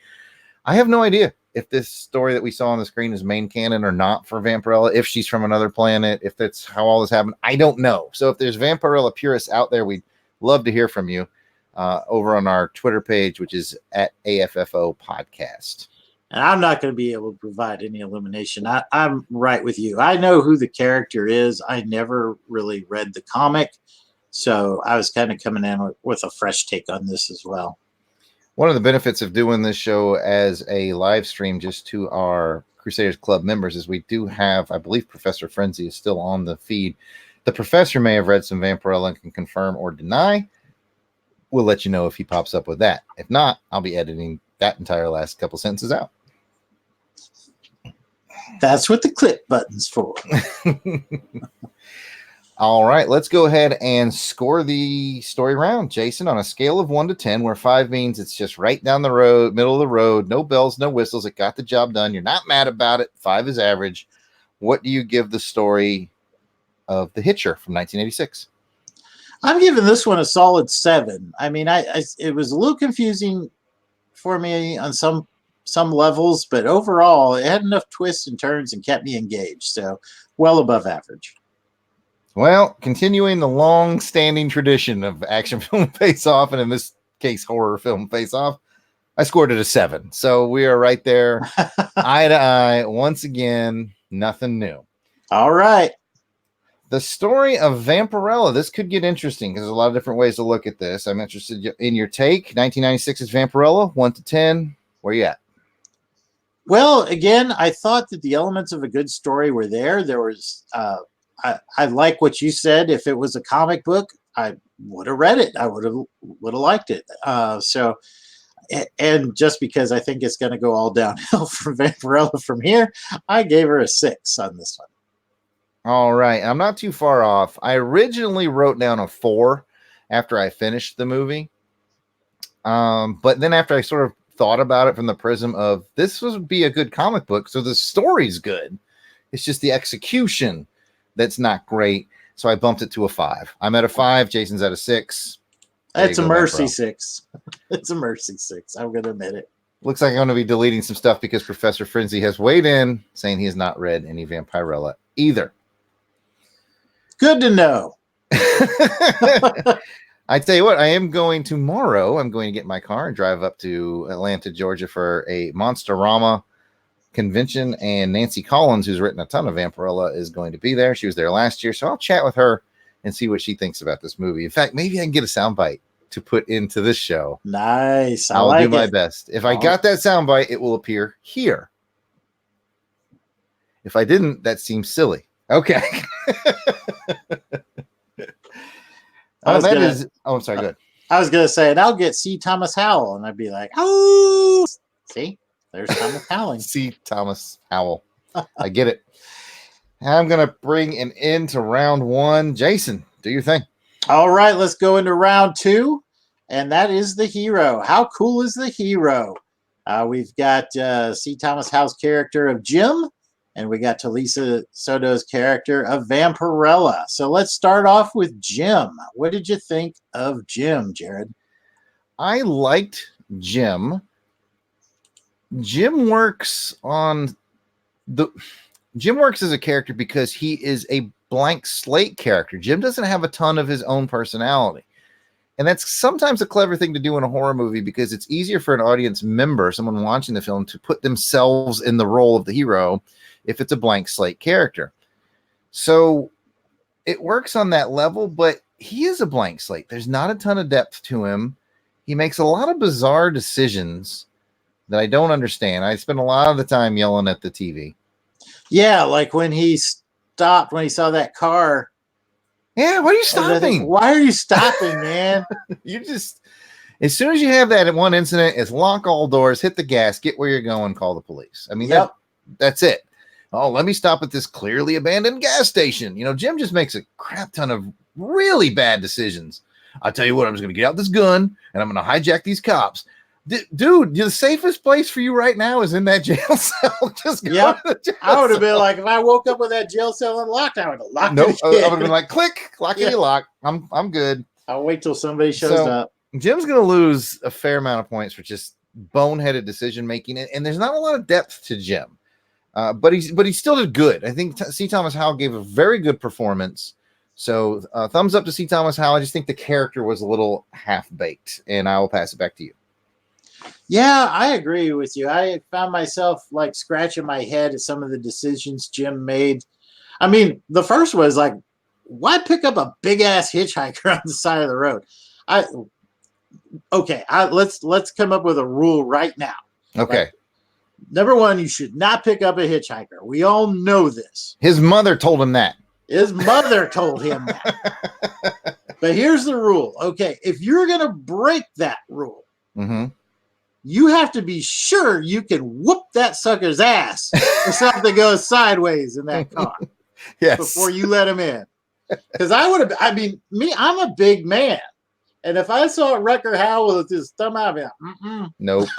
I have no idea if this story that we saw on the screen is main canon or not for Vampirella, if she's from another planet, if that's how all this happened. I don't know. So if there's Vampirella purists out there, we'd love to hear from you over on our Twitter page, which is at AFFO Podcast. And I'm not going to be able to provide any illumination. I'm right with you. I know who the character is. I never really read the comic. So I was kind of coming in with a fresh take on this as well. One of the benefits of doing this show as a live stream just to our Crusaders Club members is we do have, I believe Professor Frenzy is still on the feed. The professor may have read some Vampirella and can confirm or deny. We'll let you know if he pops up with that. If not, I'll be editing that entire last couple sentences out. That's what the clip button's for. All right, let's go ahead and score the story round. Jason, on a scale of 1 to 10, where 5 means it's just right down the road, middle of the road, no bells, no whistles. It got the job done. You're not mad about it. 5 is average. What do you give the story of The Hitcher from 1986? I'm giving this one a solid 7. I mean, it was a little confusing for me on some levels, but overall, it had enough twists and turns and kept me engaged. So, well above average. Well, continuing the long-standing tradition of action film face-off, and in this case, horror film face-off, I scored it a 7. So we are right there, eye to eye. Once again, nothing new. All right. The story of Vampirella. This could get interesting because there's a lot of different ways to look at this. I'm interested in your take. 1996's Vampirella, 1 to 10. Where you at? Well, again, I thought that the elements of a good story were there. There was, I like what you said. If it was a comic book, I would have read it. I would have liked it. And just because I think it's going to go all downhill from Vampirella from here, I gave her a 6 on this one. All right. I'm not too far off. I originally wrote down a 4 after I finished the movie. But then after I sort of thought about it from the prism of this would be a good comic book, so the story's good. It's just the execution that's not great. So I bumped it to a 5. I'm at a 5. Jason's at a 6. It's a mercy 6. It's a mercy 6. I'm going to admit it. Looks like I'm going to be deleting some stuff because Professor Frenzy has weighed in saying he has not read any Vampirella either. Good to know. I tell you what, I am going tomorrow. I'm going to get in my car and drive up to Atlanta, Georgia for a Monsterama convention. And Nancy Collins, who's written a ton of Vampirella, is going to be there. She was there last year. So I'll chat with her and see what she thinks about this movie. In fact, maybe I can get a soundbite to put into this show. Nice. I'll do my best. If I got that soundbite, it will appear here. If I didn't, that seems silly. Okay. I'm sorry, good. I was going to say, and I'll get C. Thomas Howell, and I'd be like, oh, see, there's Thomas Howell. C. Thomas Howell. I get it. I'm going to bring an end to round 1. Jason, do your thing. All right, let's go into round 2, and that is the hero. How cool is the hero? We've got C. Thomas Howell's character of Jim, and we got Talisa Soto's character of Vampirella. So let's start off with Jim. What did you think of Jim, Jared? I liked Jim. Jim works as a character because he is a blank slate character. Jim doesn't have a ton of his own personality. And that's sometimes a clever thing to do in a horror movie because it's easier for an audience member, someone watching the film, to put themselves in the role of the hero if it's a blank slate character. So it works on that level, but he is a blank slate. There's not a ton of depth to him. He makes a lot of bizarre decisions that I don't understand. I spend a lot of the time yelling at the TV. Yeah, like when he stopped, when he saw that car. Yeah, why are you stopping? Why are you stopping, man? You just, as soon as you have that one incident, it's lock all doors, hit the gas, get where you're going, call the police. I mean, that's it. Oh, let me stop at this clearly abandoned gas station. You know, Jim just makes a crap ton of really bad decisions. I'll tell you what, I'm just going to get out this gun and I'm going to hijack these cops. Dude, the safest place for you right now is in that jail cell. Just go to the jail I would have been cell. like, if I woke up with that jail cell unlocked, I would have locked Nope, it. I would have been like, click, lock it, lock. I'm good. I'll wait till somebody shows up. Jim's going to lose a fair amount of points for just boneheaded decision making, and there's not a lot of depth to Jim. But he still did good. I think C. Thomas Howell gave a very good performance. So thumbs up to C. Thomas Howell. I just think the character was a little half-baked, and I will pass it back to you. Yeah, I agree with you. I found myself like scratching my head at some of the decisions Jim made. I mean, the first was like, why pick up a big-ass hitchhiker on the side of the road? Let's come up with a rule right now. Okay. Like, number 1, you should not pick up a hitchhiker. We all know this. His mother told him that. His mother told him that. But here's the rule. Okay, if you're going to break that rule, you have to be sure you can whoop that sucker's ass if something goes sideways in that car before you let him in. Because I'm a big man. And if I saw Rucker Howell with his thumb out, I'd be like, nope.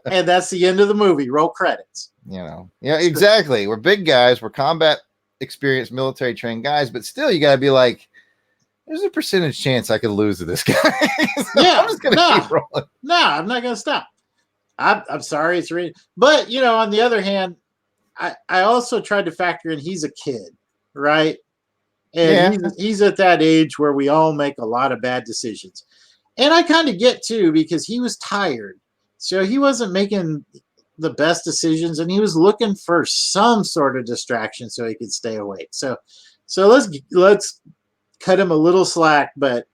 and that's the end of the movie. Roll credits. You know, yeah, exactly. We're big guys. We're combat experienced, military trained guys, but still, you got to be like, there's a percentage chance I could lose to this guy. So I'm just gonna keep rolling. No, I'm not gonna stop. I'm sorry, it's really. But on the other hand, I also tried to factor in he's a kid, right? And he's at that age where we all make a lot of bad decisions. And I kind of get too, because he was tired. So he wasn't making the best decisions, and he was looking for some sort of distraction so he could stay awake. So let's cut him a little slack, but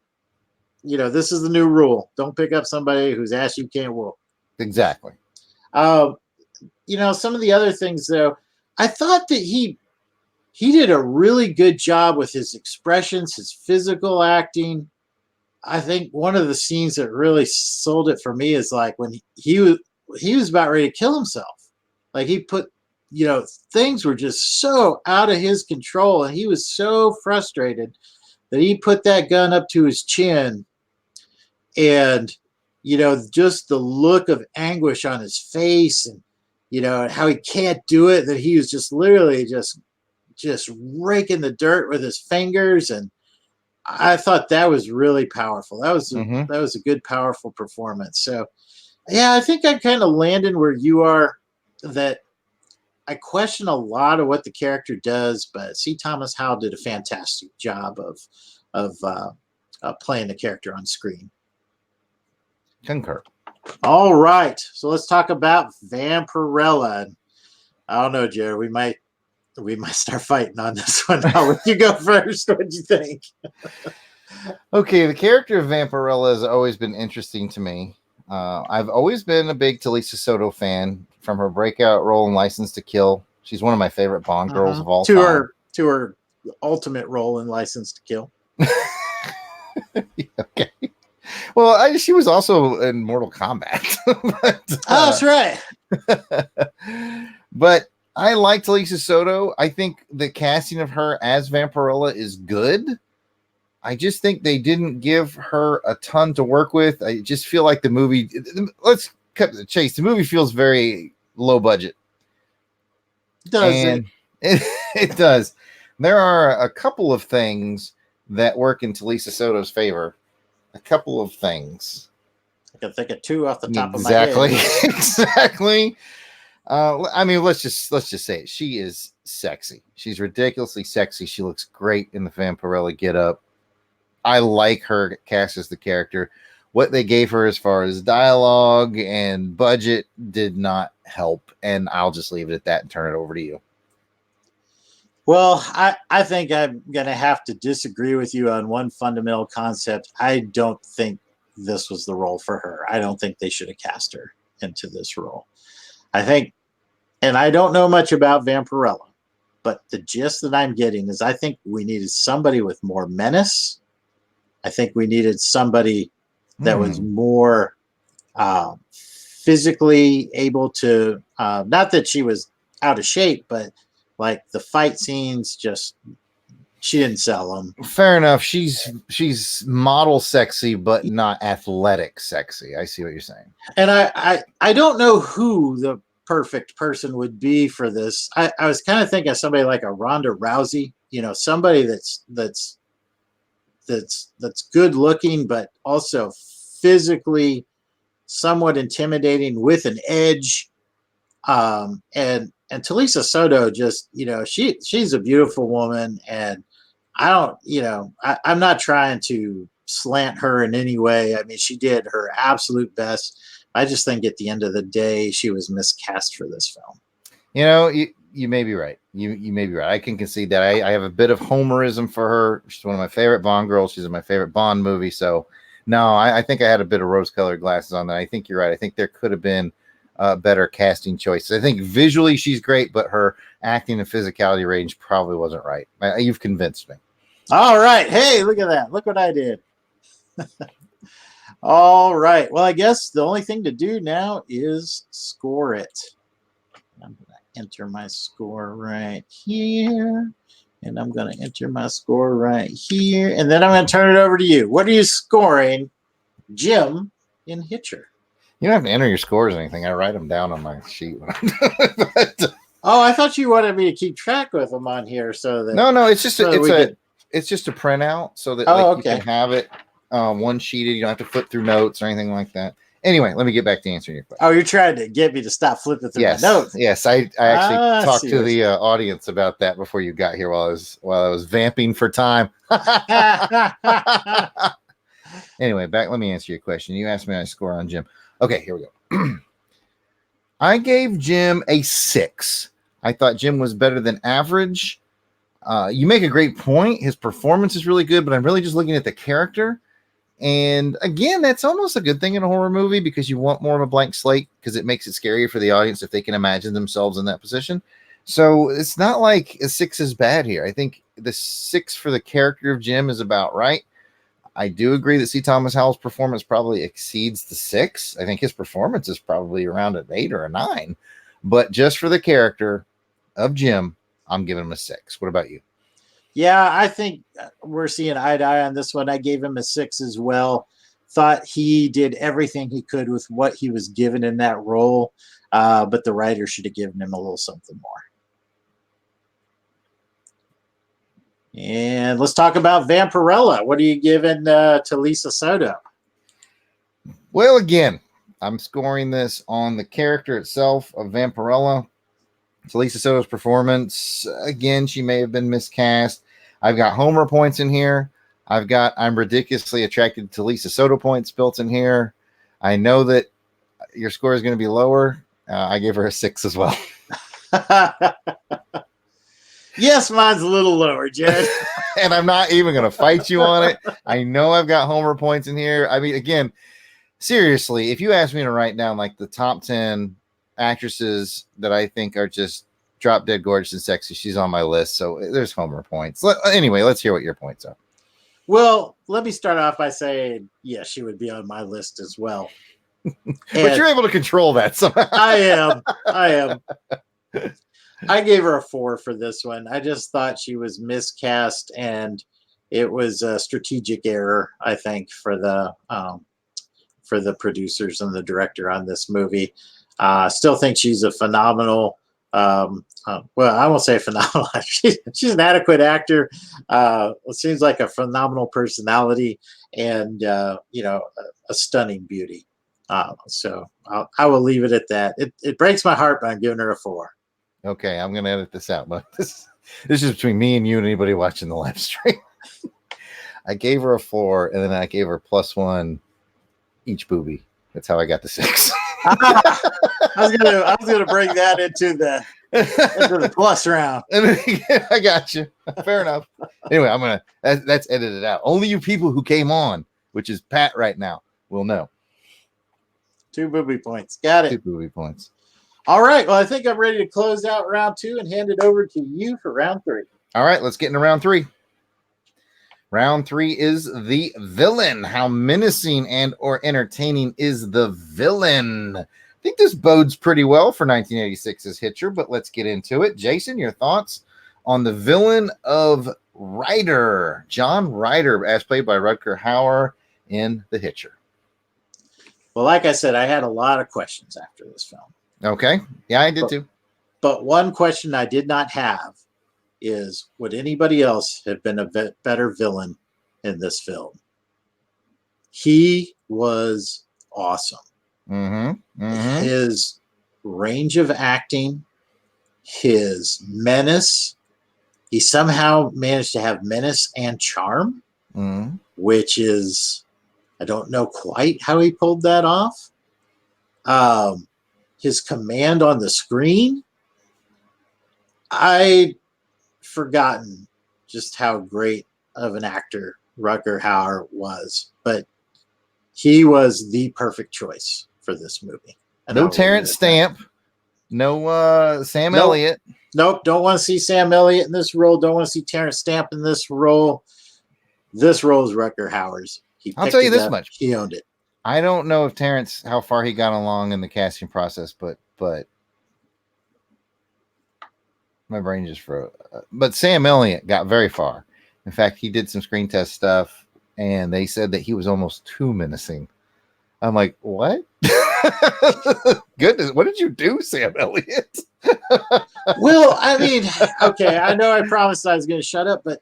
this is the new rule. Don't pick up somebody whose ass you can't whoop. Exactly. Some of the other things though, I thought that he did a really good job with his expressions, his physical acting. I think one of the scenes that really sold it for me is like when he was about ready to kill himself. Like he put, things were just so out of his control, and he was so frustrated that he put that gun up to his chin, and just the look of anguish on his face, and how he can't do it, that he was just literally just raking the dirt with his fingers. And I thought that was really powerful. That was a good, powerful performance. So yeah, I think I kind of landed where you are, that I question a lot of what the character does, but C. Thomas Howell did a fantastic job of playing the character on screen. Concur. All right, so let's talk about Vampirella. I don't know, Jared. We might start fighting on this one. I'll let you go first. What do you think? Okay, the character of Vampirella has always been interesting to me. I've always been a big Talisa Soto fan from her breakout role in License to Kill. She's one of my favorite Bond girls of all time. To her ultimate role in License to Kill. Okay. Well, she was also in Mortal Kombat. That's right. But I like Talisa Soto. I think the casting of her as Vampirella is good. I just think they didn't give her a ton to work with. I just feel like the movie, let's cut to the chase. The movie feels very low budget. Does it does. There are a couple of things that work in Talisa Soto's favor. A couple of things. I can think of two off the top of my head. Exactly. I mean, let's just say it. She is sexy. She's ridiculously sexy. She looks great in the Vampirella getup. I like her cast as the character. What they gave her as far as dialogue and budget did not help, and I'll just leave it at that and turn it over to you. Well, I think I'm going to have to disagree with you on one fundamental concept. I don't think this was the role for her. I don't think they should have cast her into this role. I think, and I don't know much about Vampirella, but the gist that I'm getting is I think we needed somebody with more menace. I think we needed somebody that was more physically able to, not that she was out of shape, but like the fight scenes, she didn't sell them. Fair enough. She's model sexy, but not athletic sexy. I see what you're saying. And I don't know who the perfect person would be for this. I was kind of thinking of somebody like a Ronda Rousey, somebody that's good looking, but also physically somewhat intimidating with an edge. And Talisa Soto just, she's a beautiful woman, and I don't, I'm not trying to slant her in any way. I mean, she did her absolute best. I just think at the end of the day, she was miscast for this film. You may be right. You may be right. I can concede that. I have a bit of homerism for her. She's one of my favorite Bond girls. She's in my favorite Bond movie. So, no, I think I had a bit of rose-colored glasses on that. I think you're right. I think there could have been better casting choices. I think visually she's great, but her acting and physicality range probably wasn't right. You've convinced me. All right. Hey, look at that. Look what I did. All right. Well, I guess the only thing to do now is score it. I'm going to enter my score right here. And I'm going to enter my score right here. And then I'm going to turn it over to you. What are you scoring, Jim, in Hitcher? You don't have to enter your scores or anything. I write them down on my sheet. Oh, I thought you wanted me to keep track with them on here, so that no, it's just it's just a printout so that you can have it one sheeted. You don't have to flip through notes or anything like that. Anyway, let me get back to answering your question. Oh, you're trying to get me to stop flipping through my notes. Yes, I actually talked to the audience about that before you got here while I was vamping for time. Anyway, let me answer your question. You asked me how I score on Jim. Okay, here we go. I gave Jim a 6. I thought Jim was better than average. You make a great point. His performance is really good, but I'm really just looking at the character. And again, that's almost a good thing in a horror movie because you want more of a blank slate because it makes it scarier for the audience if they can imagine themselves in that position. So it's not like a 6 is bad here. I think the 6 for the character of Jim is about right. I do agree that C. Thomas Howell's performance probably exceeds the 6. I think his performance is probably around an 8 or a 9. But just for the character of Jim, I'm giving him a 6. What about you? Yeah, I think we're seeing eye to eye on this one. I gave him a 6 as well. Thought he did everything he could with what he was given in that role, but the writer should have given him a little something more. And let's talk about Vampirella. What are you giving to Lisa Soto? Well, again, I'm scoring this on the character itself of Vampirella. So Lisa Soto's performance, again, she may have been miscast. I've got Homer points in here. I've got I'm ridiculously attracted to Lisa Soto points built in here. I know that your score is going to be lower. I gave her a 6 as well. Yes, mine's a little lower, Jared. And I'm not even going to fight you on it. I know I've got Homer points in here. I mean, again, seriously, if you ask me to write down like the top 10 actresses that I think are just drop dead gorgeous and sexy, she's on my list. So there's Homer points. Anyway, let's hear what your points are. Well, let me start off by saying, yeah, she would be on my list as well. But you're able to control that somehow. I am. I gave her a 4 for this one. I just thought she was miscast, and it was a strategic error, I think, for the producers and the director on this movie. Still think she's a phenomenal. Well, I won't say phenomenal. She's an adequate actor. It seems like a phenomenal personality, and a stunning beauty. So I will leave it at that. It breaks my heart, but I'm giving her a 4. Okay, I'm going to edit this out, but this is between me and you and anybody watching the live stream. I gave her a 4, and then I gave her +1 each booby. That's how I got the 6. I was gonna bring that into the plus round. I got you. Fair enough. Anyway, that's edited out. Only you people who came on, which is Pat right now, will know. 2 booby points. Got it. 2 booby points. All right. Well, I think I'm ready to close out round 2 and hand it over to you for round 3. All right, let's get into round 3. Round 3 is the villain. How menacing and or entertaining is the villain? I think this bodes pretty well for 1986's Hitcher, but let's get into it. Jason, your thoughts on the villain of Ryder, John Ryder, as played by Rutger Hauer in The Hitcher? Well, like I said, I had a lot of questions after this film. Okay. Yeah, I did too. But one question I did not have is, would anybody else have been a better villain in this film? He was awesome. His range of acting, his menace, he somehow managed to have menace and charm, which is, I don't know quite how he pulled that off. His command on the screen, I'd forgotten just how great of an actor Rutger Hauer was, but he was the perfect choice for this movie. No Terrence Stamp, no Sam Elliott. Nope, don't want to see Sam Elliott in this role. Don't want to see Terrence Stamp in this role. This role is Rutger Hauer's. I'll tell you this much. He owned it. I don't know if Terrence, how far he got along in the casting process, but my brain just froze. But Sam Elliott got very far. In fact, he did some screen test stuff, and they said that he was almost too menacing. I'm like, what? Goodness, what did you do, Sam Elliott? Well, I mean, okay, I know I promised I was going to shut up, but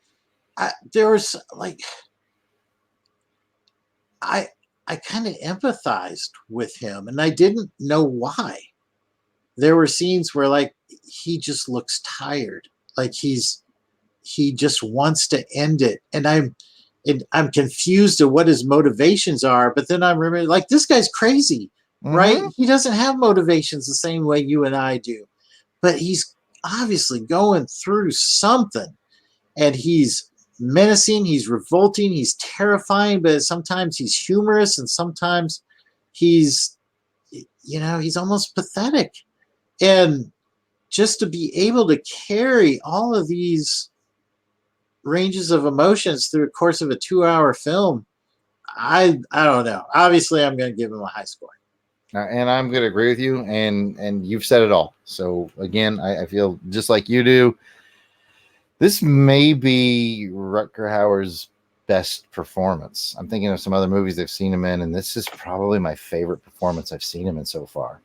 there was like, I kind of empathized with him, and I didn't know why. There were scenes where like he just looks tired, like he just wants to end it, and I'm confused at what his motivations are. But then I remember, like, this guy's crazy. right? Mm-hmm. He doesn't have motivations the same way you and I do, but he's obviously going through something, and he's menacing, he's revolting, he's terrifying, but sometimes he's humorous, and sometimes he's, he's almost pathetic. And just to be able to carry all of these ranges of emotions through the course of a 2-hour film, I don't know. Obviously, I'm going to give him a high score. And I'm going to agree with you, and you've said it all. So again, I feel just like you do. This may be Rutger Hauer's best performance. I'm thinking of some other movies I've seen him in, and this is probably my favorite performance I've seen him in so far.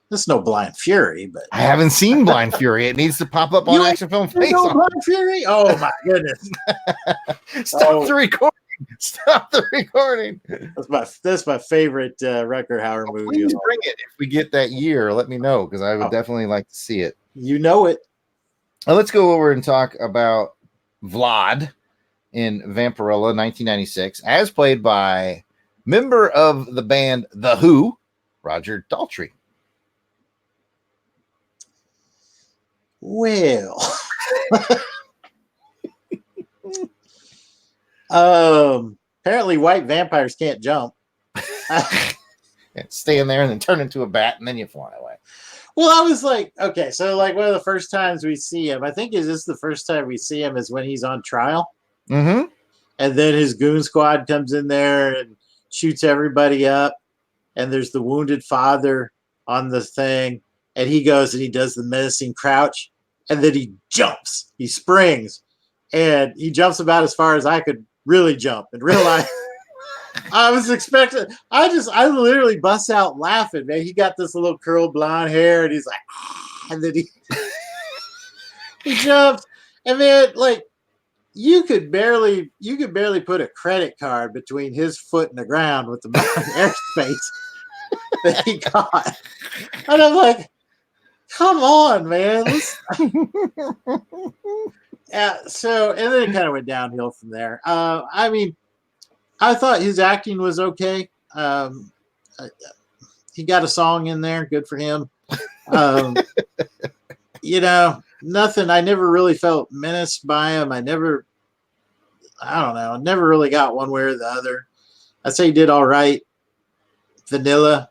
This is no Blind Fury, but I haven't seen Blind Fury. It needs to pop up on Action Film Face no Off. Blind Fury? Oh my goodness! Stop the recording! Stop the recording! That's my favorite Rutger Hauer movie. Please bring it if we get that year. Let me know, because I would definitely like to see it. You know it. Now let's go over and talk about Vlad in Vampirella 1996, as played by member of the band The Who, Roger Daltrey. Well, apparently white vampires can't jump. Stand there and then turn into a bat, and then you fly away. Well, I was like, okay, so like one of the first times we see him, I think is this the first time we see him is when he's on trial. Mm-hmm. And then his goon squad comes in there and shoots everybody up. And there's the wounded father on the thing. And he goes and he does the menacing crouch. And then he jumps. He springs. And he jumps about as far as I could really jump in real life. I was expecting, I literally bust out laughing, man. He got this little curled blonde hair and he's like, and then he jumped. And then like, you could barely put a credit card between his foot and the ground with the amount of airspace that he got. And I'm like, come on, man. So, and then it kind of went downhill from there. I mean, I thought his acting was okay. He got a song in there. Good for him. Nothing. I never really felt menaced by him. I don't know. I never really got one way or the other. I'd say he did all right. Vanilla.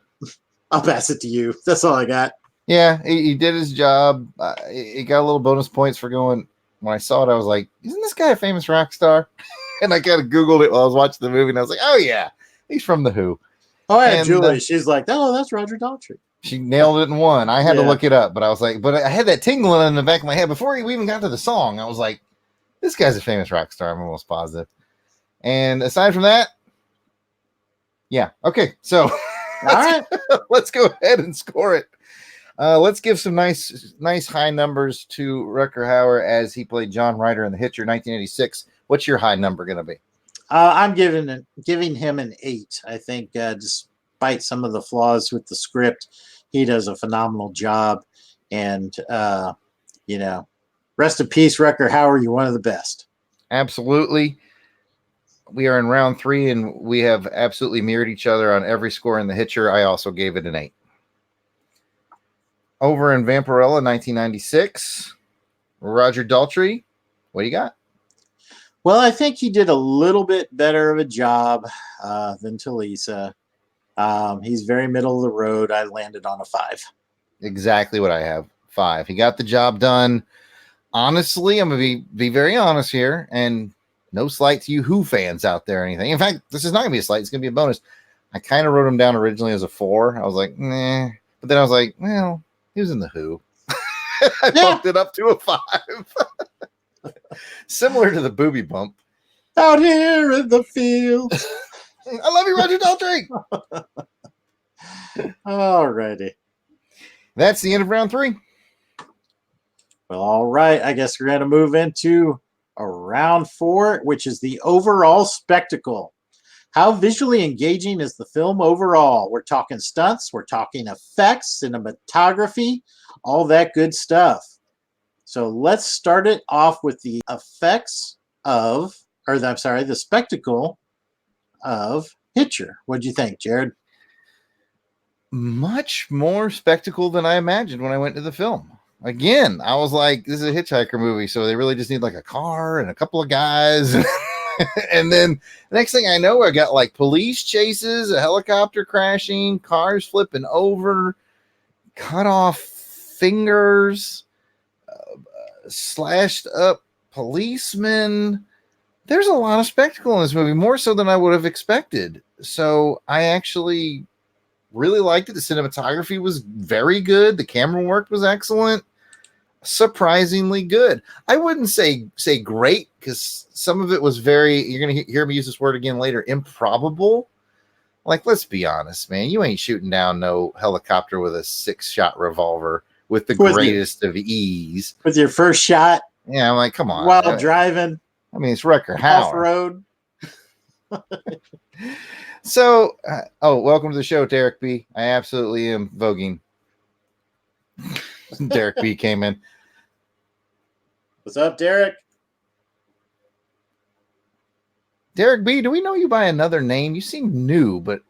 I'll pass it to you. That's all I got. Yeah, he did his job. He got a little bonus points for going. When I saw it, I was like, isn't this guy a famous rock star? And I kind of Googled it while I was watching the movie, and I was like, oh, yeah, he's from The Who. Oh, yeah, Julie. She's like, oh, that's Roger Daltrey. She nailed it in one. I had to look it up, but I was like, but I had that tingling in the back of my head before we even got to the song. I was like, this guy's a famous rock star. I'm almost positive. And aside from that, yeah. Okay. So all right, let's go ahead and score it. Let's give some nice high numbers to Rutger Hauer as he played John Ryder in The Hitcher 1986. What's your high number going to be? I'm giving him an 8. I think despite some of the flaws with the script, he does a phenomenal job. And, rest in peace, Rutger Hauer. You're one of the best. Absolutely. We are in round 3, and we have absolutely mirrored each other on every score in The Hitcher. I also gave it an 8. Over in Vampirella 1996, Roger Daltrey, what do you got? Well, I think he did a little bit better of a job than Talisa. He's very middle of the road. I landed on a 5. Exactly what I have. 5. He got the job done. Honestly, I'm going to be very honest here, and no slight to you Who fans out there or anything. In fact, this is not going to be a slight. It's going to be a bonus. I kind of wrote him down originally as a 4. I was like, nah. But then I was like, well, he was in The Who. I bumped it up to a 5. Similar to the booby bump. Out here in the field. I love you, Roger Daltrey. Alrighty. That's the end of round 3. Well, all right. I guess we're going to move into a round 4, which is the overall spectacle. How visually engaging is the film overall? We're talking stunts. We're talking effects, cinematography, all that good stuff. So let's start it off with the the spectacle of Hitcher. What'd you think, Jared? much more spectacle than I imagined when I went to the film. Again, I was like, this is a hitchhiker movie, so they really just need like a car and a couple of guys. And then the next thing I know, I got like police chases, a helicopter crashing, cars flipping over, cut off fingers, slashed up policemen. There's a lot of spectacle in this movie, more so than I would have expected. So I actually really liked it. The cinematography was very good. The camera work was excellent. Surprisingly good. I wouldn't say great, because some of it was very, you're going to hear me use this word again later, improbable. Like, let's be honest, man. You ain't shooting down no helicopter with a 6-shot revolver with the greatest of ease. With your first shot? Yeah, I'm like, come on. While driving. I mean, it's Rutger Hauer. Off-road. So, welcome to the show, Derek B. I absolutely am voguing. Derek B came in. What's up, Derek? Derek B, do we know you by another name? You seem new, but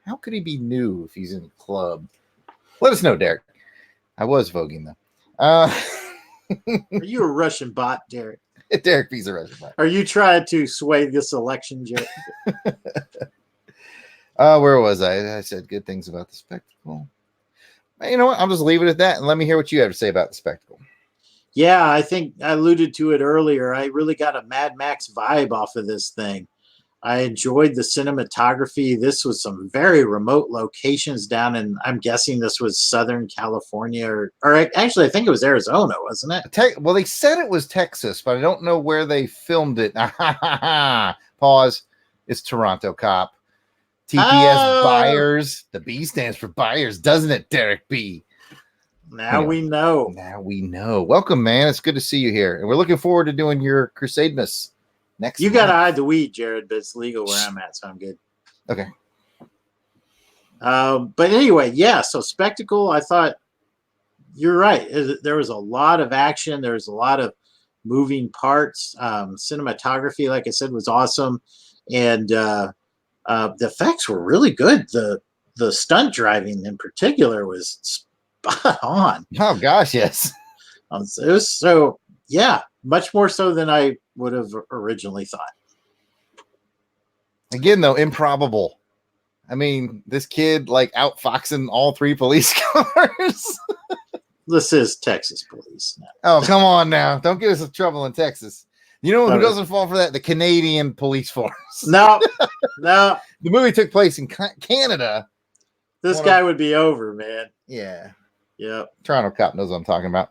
how could he be new if he's in the club? Let us know, Derek. I was voguing, though. Are you a Russian bot, Derek? Derek B's a Russian bot. Are you trying to sway this election, Derek? Where was I? I said good things about the spectacle. You know what? I'll just leave it at that and let me hear what you have to say about the spectacle. Yeah, I think I alluded to it earlier. I really got a Mad Max vibe off of this thing. I enjoyed the cinematography. This was some very remote locations down in, I'm guessing this was Southern California, or actually, I think it was Arizona, wasn't it? Well, they said it was Texas, but I don't know where they filmed it. Pause. It's Toronto, cop. TPS Buyers. The B stands for buyers, doesn't it, Derek B? Now we know. Now we know. Welcome, man. It's good to see you here. And we're looking forward to doing your Crusademas next You month. got to hide the weed, Jared, but it's legal where I'm at, so I'm good. Okay. But anyway, yeah, so spectacle, I thought you're right. There was a lot of action. There was a lot of moving parts. Cinematography, like I said, was awesome. And the effects were really good. The stunt driving in particular was spot on. Oh, gosh, yes. It was so, yeah, much more so than I would have originally thought. Again, though, improbable. I mean, this kid like outfoxing all 3 police cars. This is Texas police now. Oh, come on now. Don't get us in trouble in Texas. You know who doesn't fall for that? The Canadian police force. No, no. The movie took place in Canada. This guy would be over, man. Yeah. Yep. Toronto cop knows what I'm talking about.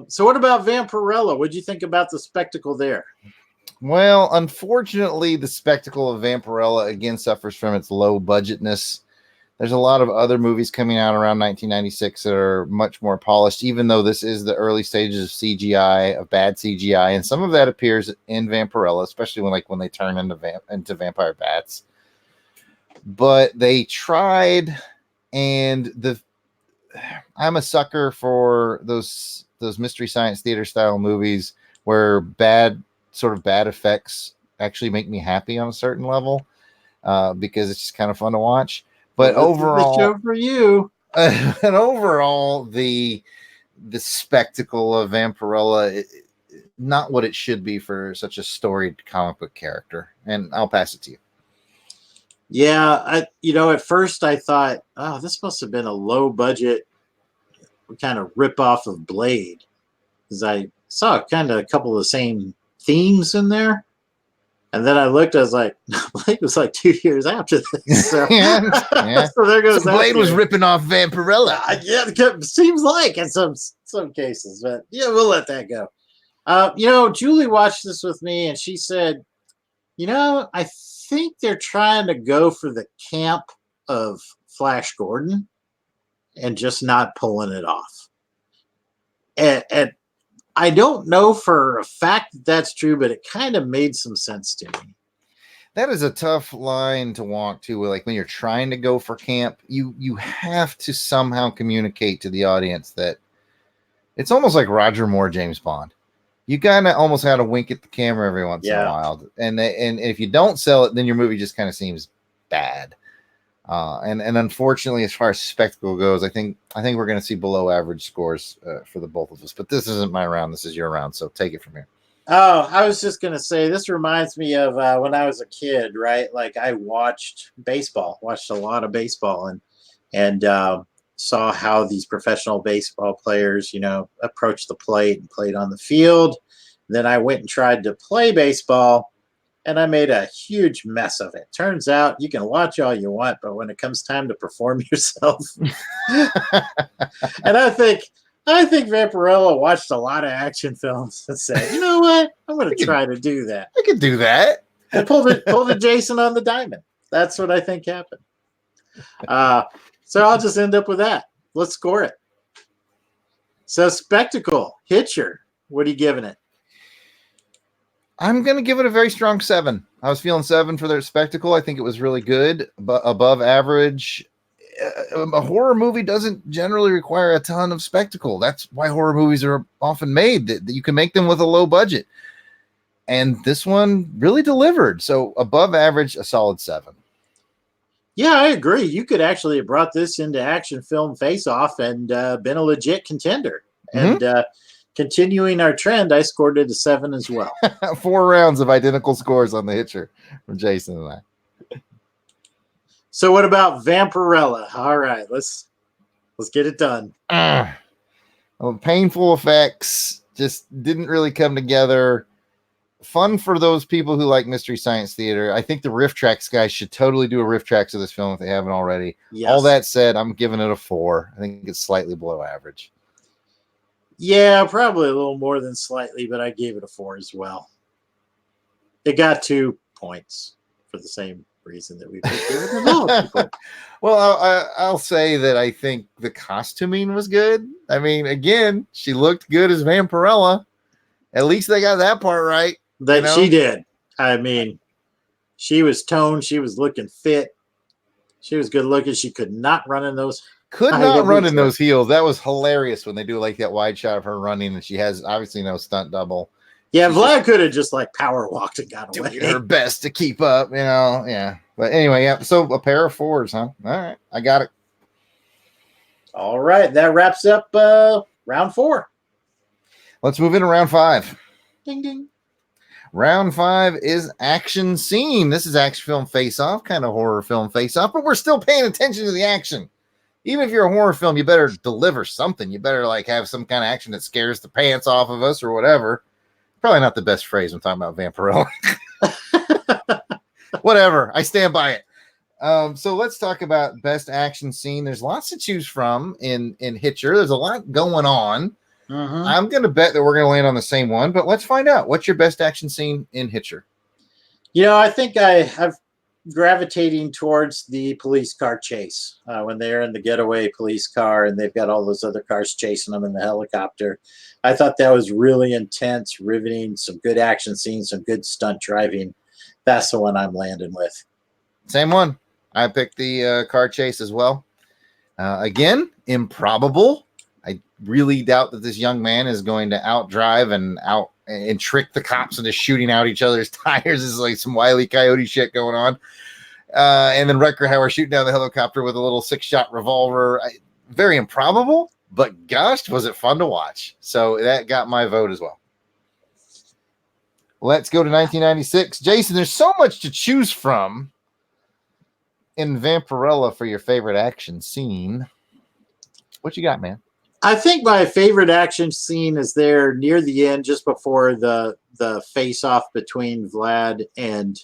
So what about Vampirella? What'd you think about the spectacle there? Well, unfortunately, the spectacle of Vampirella again suffers from its low budgetness. There's a lot of other movies coming out around 1996 that are much more polished, even though this is the early stages of CGI, of bad CGI, and some of that appears in Vampirella, especially when they turn into vampire bats. But they tried, and I'm a sucker for those Mystery Science Theater style movies where bad effects actually make me happy on a certain level, because it's just kind of fun to watch. But overall, the show for you. And overall, the spectacle of Vampirella, not what it should be for such a storied comic book character. And I'll pass it to you. Yeah, at first I thought, oh, this must have been a low budget kind of rip off of Blade, because I saw kind of a couple of the same themes in there. And then I looked, I was like, Blade was like 2 years after this. So, yeah. So there goes that. Blade was ripping off Vampirella. Yeah, it seems like in some cases, but yeah, we'll let that go. Julie watched this with me, and she said, I think they're trying to go for the camp of Flash Gordon and just not pulling it off. And I don't know for a fact that that's true, but it kind of made some sense to me. That is a tough line to walk to. Like when you're trying to go for camp, you have to somehow communicate to the audience that it's almost like Roger Moore, James Bond. You kind of almost had to wink at the camera every once in a while. And if you don't sell it, then your movie just kind of seems bad. And unfortunately, as far as spectacle goes, I think we're going to see below average scores for the both of us. But this isn't my round; this is your round. So take it from here. Oh, I was just gonna say this reminds me of when I was a kid, right? Like I watched baseball, watched a lot of baseball, and saw how these professional baseball players, approached the plate and played on the field. Then I went and tried to play baseball, and I made a huge mess of it. Turns out you can watch all you want, but when it comes time to perform yourself, and I think Vampirella watched a lot of action films and said, you know what? I'm going to try to do that. I could do that. And pulled a Jason on the diamond. That's what I think happened. So I'll just end up with that. Let's score it. So Spectacle, Hitcher, what are you giving it? I'm going to give it a very strong 7. I was feeling 7 for their Spectacle. I think it was really good, but above average. A horror movie doesn't generally require a ton of spectacle. That's why horror movies are often made, that you can make them with a low budget. And this one really delivered. So above average, a solid 7. Yeah, I agree. You could actually have brought this into Action Film Face Off and been a legit contender. Mm-hmm. And continuing our trend, I scored it a 7 as well. 4 rounds of identical scores on the Hitcher from Jason and I. So what about Vampirella? All right, let's get it done. Well, painful effects just didn't really come together. Fun for those people who like Mystery Science Theater. I think the Riff Tracks guys should totally do a Riff Tracks of this film if they haven't already. Yes. All that said, I'm giving it a 4. I think it's slightly below average. Yeah, probably a little more than slightly, but I gave it a 4 as well. It got 2 points for the same reason that we picked. Well, I'll say that I think the costuming was good. I mean, again, she looked good as Vampirella. At least they got that part right. She did. I mean, she was toned. She was looking fit. She was good looking. She could not run in those. Those heels. That was hilarious when they do like that wide shot of her running, and she has obviously no stunt double. Yeah, Vlad could have just like power walked and got away. Doing her best to keep up, Yeah. But anyway, yeah. So a pair of 4s, huh? All right, I got it. All right, that wraps up round 4. Let's move into round 5. Ding ding. Round 5 is action scene. This is Action Film Face Off, kind of horror film face off, but we're still paying attention to the action. Even if you're a horror film, you better deliver something. You better like have some kind of action that scares the pants off of us or whatever. Probably not the best phrase when talking about Vampirella. Whatever. I stand by it. So let's talk about best action scene. There's lots to choose from in Hitcher. There's a lot going on. Mm-hmm. I'm going to bet that we're going to land on the same one, but let's find out. What's your best action scene in Hitcher? I think I'm gravitating towards the police car chase when they're in the getaway police car and they've got all those other cars chasing them in the helicopter. I thought that was really intense, riveting, some good action scenes, some good stunt driving. That's the one I'm landing with. Same one. I picked the car chase as well. Again, improbable. I really doubt that this young man is going to outdrive and trick the cops into shooting out each other's tires. This is like some Wile E. Coyote shit going on. And then Rutger Hauer shooting down the helicopter with a little 6-shot revolver. Very improbable, but gosh, was it fun to watch. So that got my vote as well. Let's go to 1996. Jason, there's so much to choose from in Vampirella for your favorite action scene. What you got, man? I think my favorite action scene is there near the end, just before the face-off between Vlad and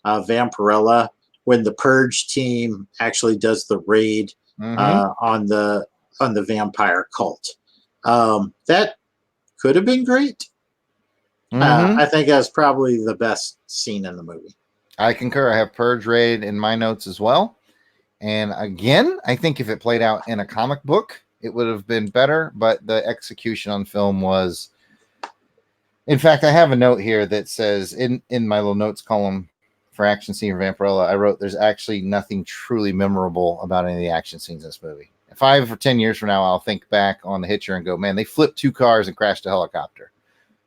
Vampirella, when the Purge team actually does the raid on the vampire cult. That could have been great. I think that's probably the best scene in the movie. I concur. I have Purge raid in my notes as well. And again, I think if it played out in a comic book, it would have been better, but the execution on film was. In fact, I have a note here that says in my little notes column for action scene of Vampirella, I wrote there's actually nothing truly memorable about any of the action scenes in this movie. 5 or 10 years from now, I'll think back on the Hitcher and go, man, they flipped 2 cars and crashed a helicopter.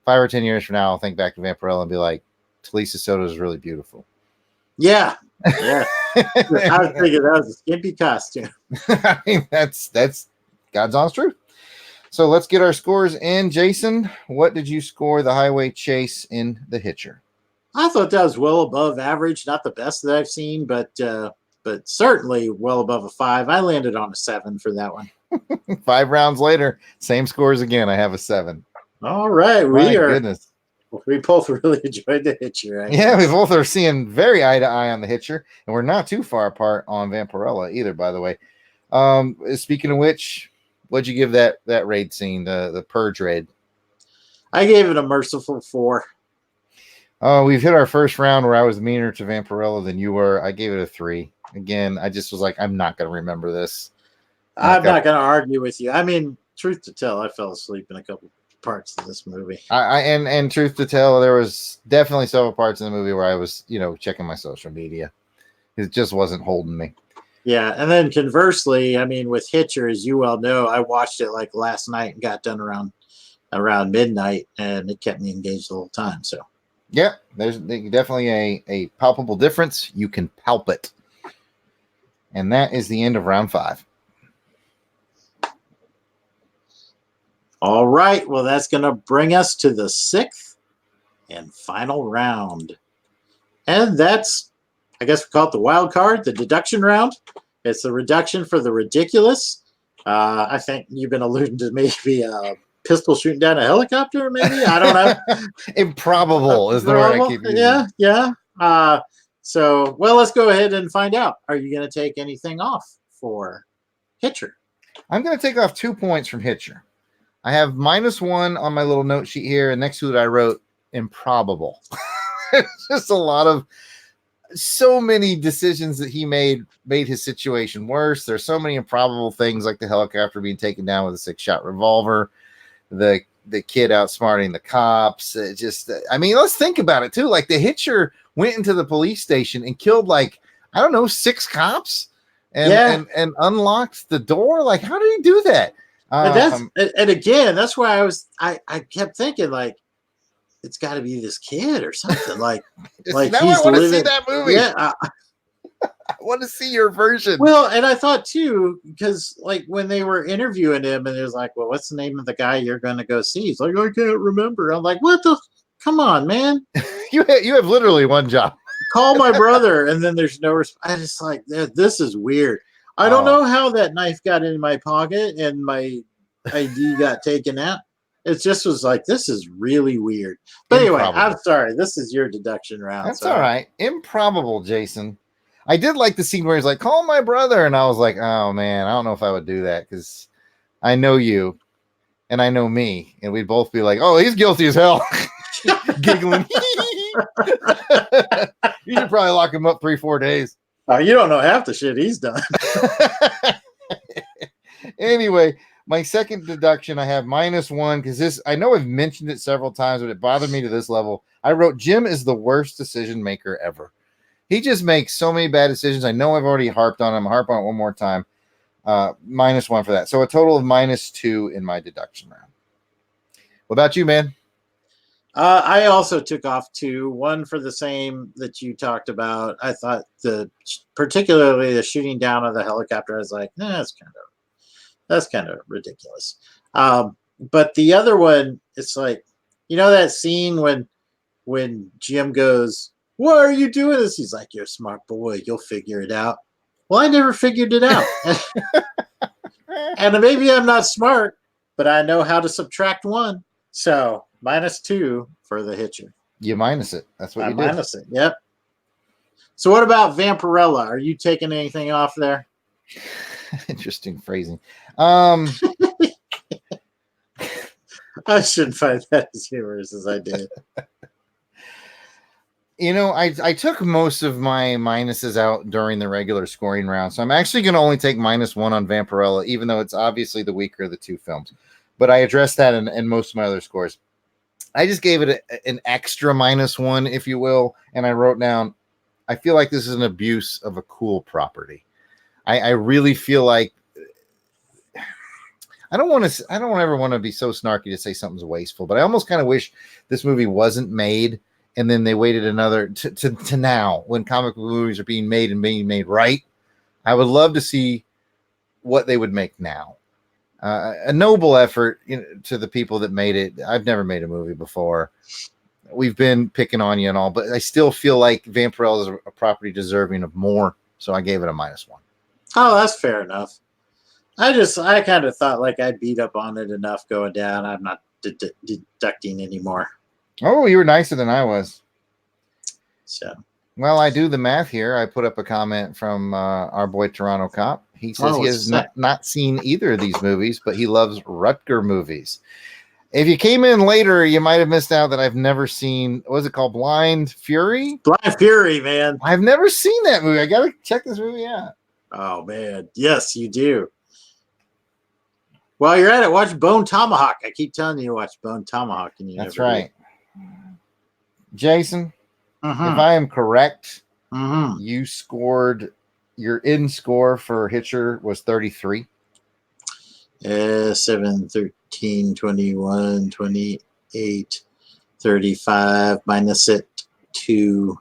5 or 10 years from now, I'll think back to Vampirella and be like, Talisa Soto is really beautiful. Yeah. Yeah. I was thinking that was a skimpy costume. I mean, that's God's honest truth. So let's get our scores in. Jason, what did you score the highway chase in The Hitcher? I thought that was well above average. Not the best that I've seen, but certainly well above a 5. I landed on a 7 for that one. 5 rounds later, same scores again. I have a 7. All right, My goodness. We both really enjoyed The Hitcher. Yeah, we both are seeing very eye to eye on The Hitcher, and we're not too far apart on Vampirella either, by the way. Speaking of which, what'd you give that raid scene, the purge raid? I gave it a merciful 4. Oh, we've hit our first round where I was meaner to Vampirella than you were. I gave it a 3. Again, I just was like, I'm not going to remember this. I'm not going to argue with you. I mean, truth to tell, I fell asleep in a couple parts of this movie. And truth to tell, there was definitely several parts in the movie where I was, checking my social media. It just wasn't holding me. Yeah, and then conversely, I mean, with Hitcher, as you well know, I watched it like last night and got done around midnight, and it kept me engaged the whole time. So, yeah, there's definitely a palpable difference. You can palp it, and that is the end of round 5. All right, well, that's going to bring us to the 6th and final round, and that's, I guess we call it the wild card, the deduction round. It's the reduction for the ridiculous. I think you've been alluding to maybe a pistol shooting down a helicopter, maybe? I don't know. Improbable is the word I keep using. Yeah. So, well, let's go ahead and find out. Are you going to take anything off for Hitcher? I'm going to take off 2 points from Hitcher. I have -1 on my little note sheet here, and next to it I wrote improbable. It's just a lot of so many decisions that he made his situation worse. There's so many improbable things, like the helicopter being taken down with a 6-shot revolver, the kid outsmarting the cops. It just, I mean, let's think about it too. Like the Hitcher went into the police station and killed 6 cops and unlocked the door. Like, how did he do that? And again, that's why I kept thinking, like, it's got to be this kid or something. Like he's I want to see that movie. Yeah, I want to see your version. Well, and I thought too, because like when they were interviewing him, and it was like, well, what's the name of the guy you're going to go see? He's like, I can't remember. I'm like, what the? Come on, man. you have literally one job. Call my brother, and then there's no response. I just like, this is weird. I don't know how that knife got in my pocket and my ID got taken out. It just was like, this is really weird. But anyway, I'm sorry. This is your deduction round. That's all right. Improbable, Jason. I did like the scene where he's like, call my brother. And I was like, oh, man, I don't know if I would do that because I know you and I know me. And we'd both be like, oh, he's guilty as hell. Giggling. You should probably lock him up 3-4 days. You don't know half the shit he's done. Anyway, my second deduction, I have -1 because this, I know I've mentioned it several times, but it bothered me to this level. I wrote, Jim is the worst decision maker ever. He just makes so many bad decisions. I know I've already harped on him. Harp on it one more time. -1 for that. So a total of -2 in my deduction round. What about you, man? I also took off 2. 1 for the same that you talked about. I thought particularly the shooting down of the helicopter, I was like, that's kind of ridiculous. But the other one, it's like, that scene when Jim goes, why are you doing this? He's like, you're a smart boy. You'll figure it out. Well, I never figured it out. And maybe I'm not smart, but I know how to subtract 1. So -2 for the Hitcher. You minus it. That's what you do. Minus it. Yep. So what about Vampirella? Are you taking anything off there? Interesting phrasing. I shouldn't find that as humorous as I did. I took most of my minuses out during the regular scoring round, so I'm actually going to only take -1 on Vampirella, even though it's obviously the weaker of the 2 films. But I addressed that in most of my other scores. I just gave it an extra -1, if you will, and I wrote down, I feel like this is an abuse of a cool property. I really feel like I don't ever want to be so snarky to say something's wasteful, but I almost kind of wish this movie wasn't made and then they waited another to now when comic book movies are being made right. I would love to see what they would make now. A noble effort to the people that made it. I've never made a movie before. We've been picking on you and all, but I still feel like Vampirella is a property deserving of more. So I gave it a -1. Oh, that's fair enough. I kind of thought like I beat up on it enough going down. I'm not deducting anymore. Oh, you were nicer than I was. So, well, I do the math here. I put up a comment from our boy Toronto Cop. He says he has not seen either of these movies, but he loves Rutger movies. If you came in later, you might have missed out that I've never seen, what was it called? Blind Fury? Blind Fury, man. I've never seen that movie. I got to check this movie out. Oh, man. Yes, you do. While you're at it, watch Bone Tomahawk. I keep telling you to watch Bone Tomahawk. And That's right. Jason, if I am correct, you scored, your in score for Hitcher was 33. 7, 13, 21, 28, 35, minus it to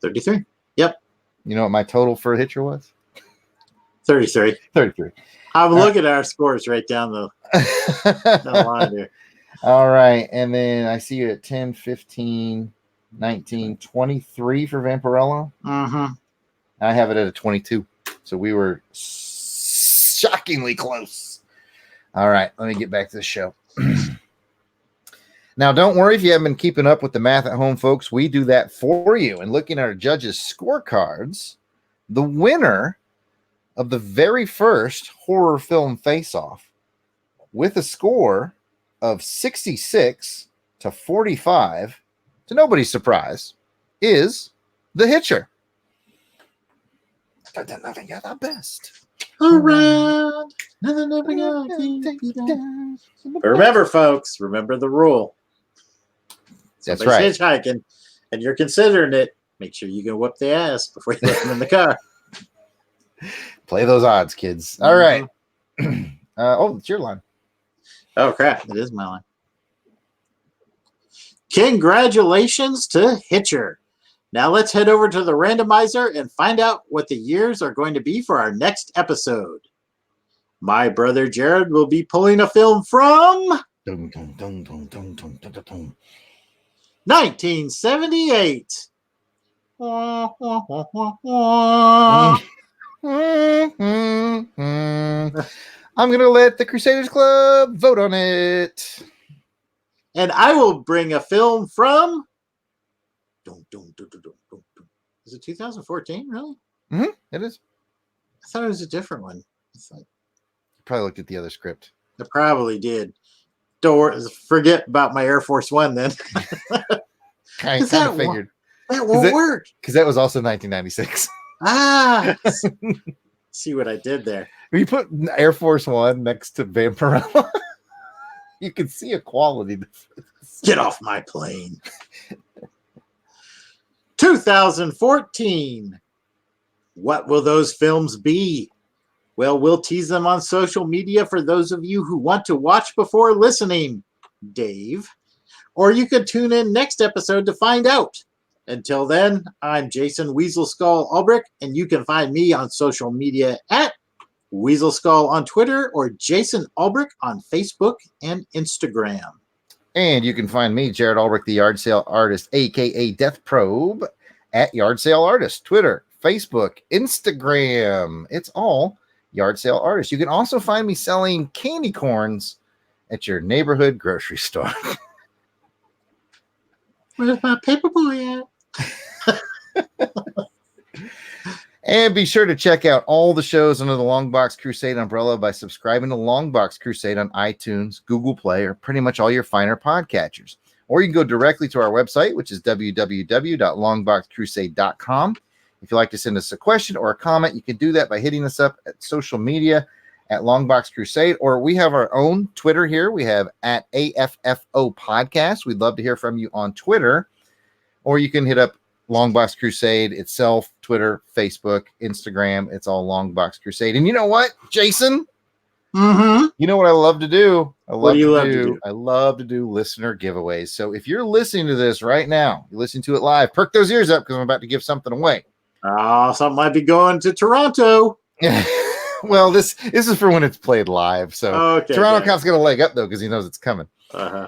33. Yep. You know what my total for Hitcher was? 33. 33. I'm looking at our scores right down the line here. All right. And then I see you at 10, 15, 19, 23 for Vampirella. I have it at a 22. So we were shockingly close. All right. Let me get back to the show. Now, don't worry if you haven't been keeping up with the math at home, folks. We do that for you. And looking at our judges' scorecards, the winner of the very first horror film face-off with a score of 66 to 45, to nobody's surprise, is The Hitcher. You're the best. Around. Remember, folks, remember the rule. That's right. Hitchhiking, and you're considering it, make sure you go whoop the ass before you let them in the car. Play those odds, kids. All right. Oh, it's your line. Oh, crap. It is my line. Congratulations to Hitcher. Now let's head over to the randomizer and find out what the years are going to be for our next episode. My brother Jared will be pulling a film from 1978. I'm going to let the Crusaders Club vote on it. And I will bring a film from... Is it 2014, really? It is. I thought it was a different one. You probably looked at the other script. I probably did. Don't forget about my Air Force One then. Kind of figured. That won't work. Because that was also 1996. See what I did there. If you put Air Force One next to Vampirella, you can see a quality difference. Get off my plane. 2014. What will those films be? Well, we'll tease them on social media for those of you who want to watch before listening, Dave. Or you could tune in next episode to find out. Until then, I'm Jason Weasel Skull Ulbrich, and you can find me on social media at Weasel Skull on Twitter or Jason Ulbrich on Facebook and Instagram. And you can find me, Jared Ulbrich, the Yard Sale Artist, a.k.a. Death Probe, at Yard Sale Artist, Twitter, Facebook, Instagram. It's all Yard Sale Artist. You can also find me selling candy corns at your neighborhood grocery store. Where's my paperboy at? And be sure to check out all the shows under the Longbox Crusade umbrella by subscribing to Longbox Crusade on iTunes, Google Play, or pretty much all your finer podcatchers. Or you can go directly to our website, which is www.longboxcrusade.com. If you'd like to send us a question or a comment, you can do that by hitting us up at social media at Longbox Crusade, or we have our own Twitter here. We have at AFFO Podcast. We'd love to hear from you on Twitter, or you can hit up Longbox Crusade itself, Twitter, Facebook, Instagram. It's all Longbox Crusade. And you know what, Jason? Mm-hmm. You know what I love to do? What do you love to do? I love to do listener giveaways. So if you're listening to this right now, you're listening to it live, perk those ears up because I'm about to give something away. Oh, something might be going to Toronto. Well, this is for when it's played live. So Okay, Toronto Cop's got a leg up though because he knows it's coming. Uh-huh.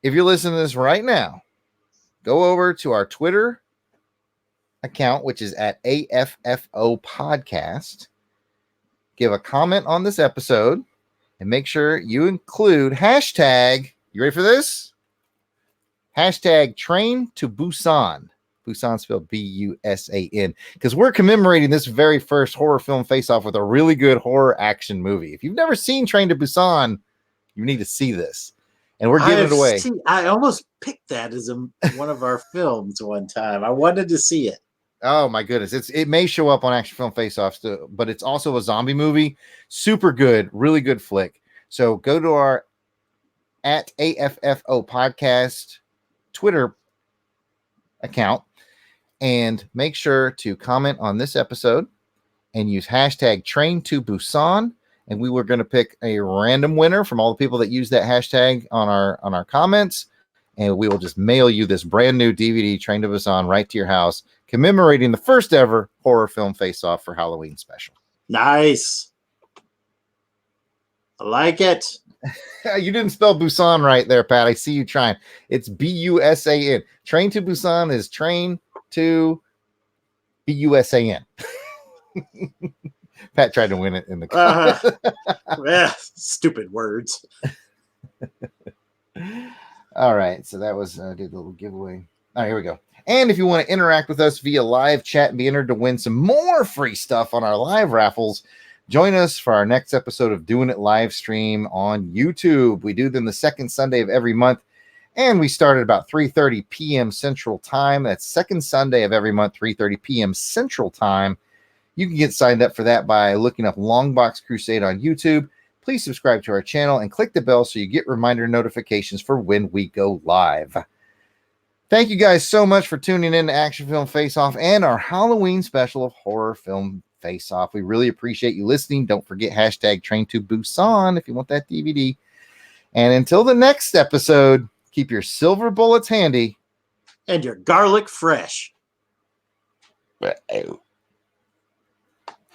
If you're listening to this right now, go over to our Twitter account, which is at AFFO Podcast. Give a comment on this episode and make sure you include hashtag. You ready for this? Hashtag Train to Busan. Busan spelled B-U-S-A-N. Because we're commemorating this very first horror film face-off with a really good horror action movie. If you've never seen Train to Busan, you need to see this. And we're giving it away. I almost picked that as one of our films one time. I wanted to see it. Oh my goodness. It may show up on Action Film Face-Offs, but it's also a zombie movie. Super good, really good flick. So go to our at AFFO Podcast Twitter account and make sure to comment on this episode and use hashtag Train to Busan. And we were going to pick a random winner from all the people that use that hashtag on our comments. And we will just mail you this brand new DVD, Train to Busan, right to your house, commemorating the first ever horror film face-off for Halloween special. Nice. I like it. You didn't spell Busan right there, Pat. I see you trying. It's B-U-S-A-N. Train to Busan is train to B-U-S-A-N. Pat tried to win it in the stupid words. All right, so that was did a little giveaway. All right, here we go. And if you want to interact with us via live chat and be entered to win some more free stuff on our live raffles, join us for our next episode of Doing It live stream on YouTube. We do them the second Sunday of every month, and we start at about 3:30 p.m. Central Time. That's second Sunday of every month, 3:30 p.m. Central Time. You can get signed up for that by looking up Longbox Crusade on YouTube. Please subscribe to our channel and click the bell so you get reminder notifications for when we go live. Thank you guys so much for tuning in to Action Film Face-Off and our Halloween special of Horror Film Face-Off. We really appreciate you listening. Don't forget hashtag Train to Busan if you want that DVD. And until the next episode, keep your silver bullets handy. And your garlic fresh.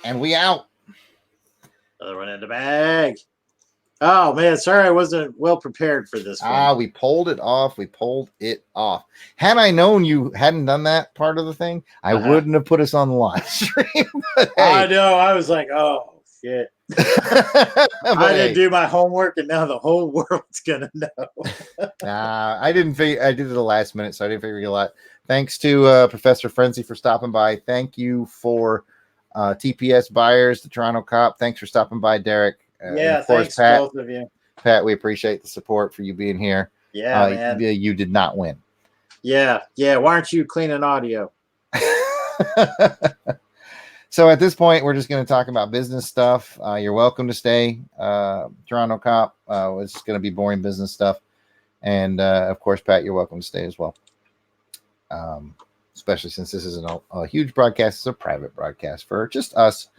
And we out. Another one in the bag. Oh, man. Sorry I wasn't well prepared for this one. We pulled it off. Had I known you hadn't done that part of the thing, I wouldn't have put us on the live stream. But, hey. I know. I was like, oh, shit. I didn't do my homework, and now the whole world's going to know. I didn't figure. I did it the last minute, so I didn't figure a lot. Thanks to Professor Frenzy for stopping by. Thank you for TPS Buyers, the Toronto Cop. Thanks for stopping by, Derek. Yeah, of course, thanks, Pat, both of you. Pat, we appreciate the support for you being here. Yeah, man. You did not win. Yeah. Why aren't you cleaning audio? So at this point, we're just going to talk about business stuff. You're welcome to stay. Toronto Cop, it's going to be boring business stuff. And of course, Pat, you're welcome to stay as well. Especially since this isn't a huge broadcast, it's a private broadcast for just us.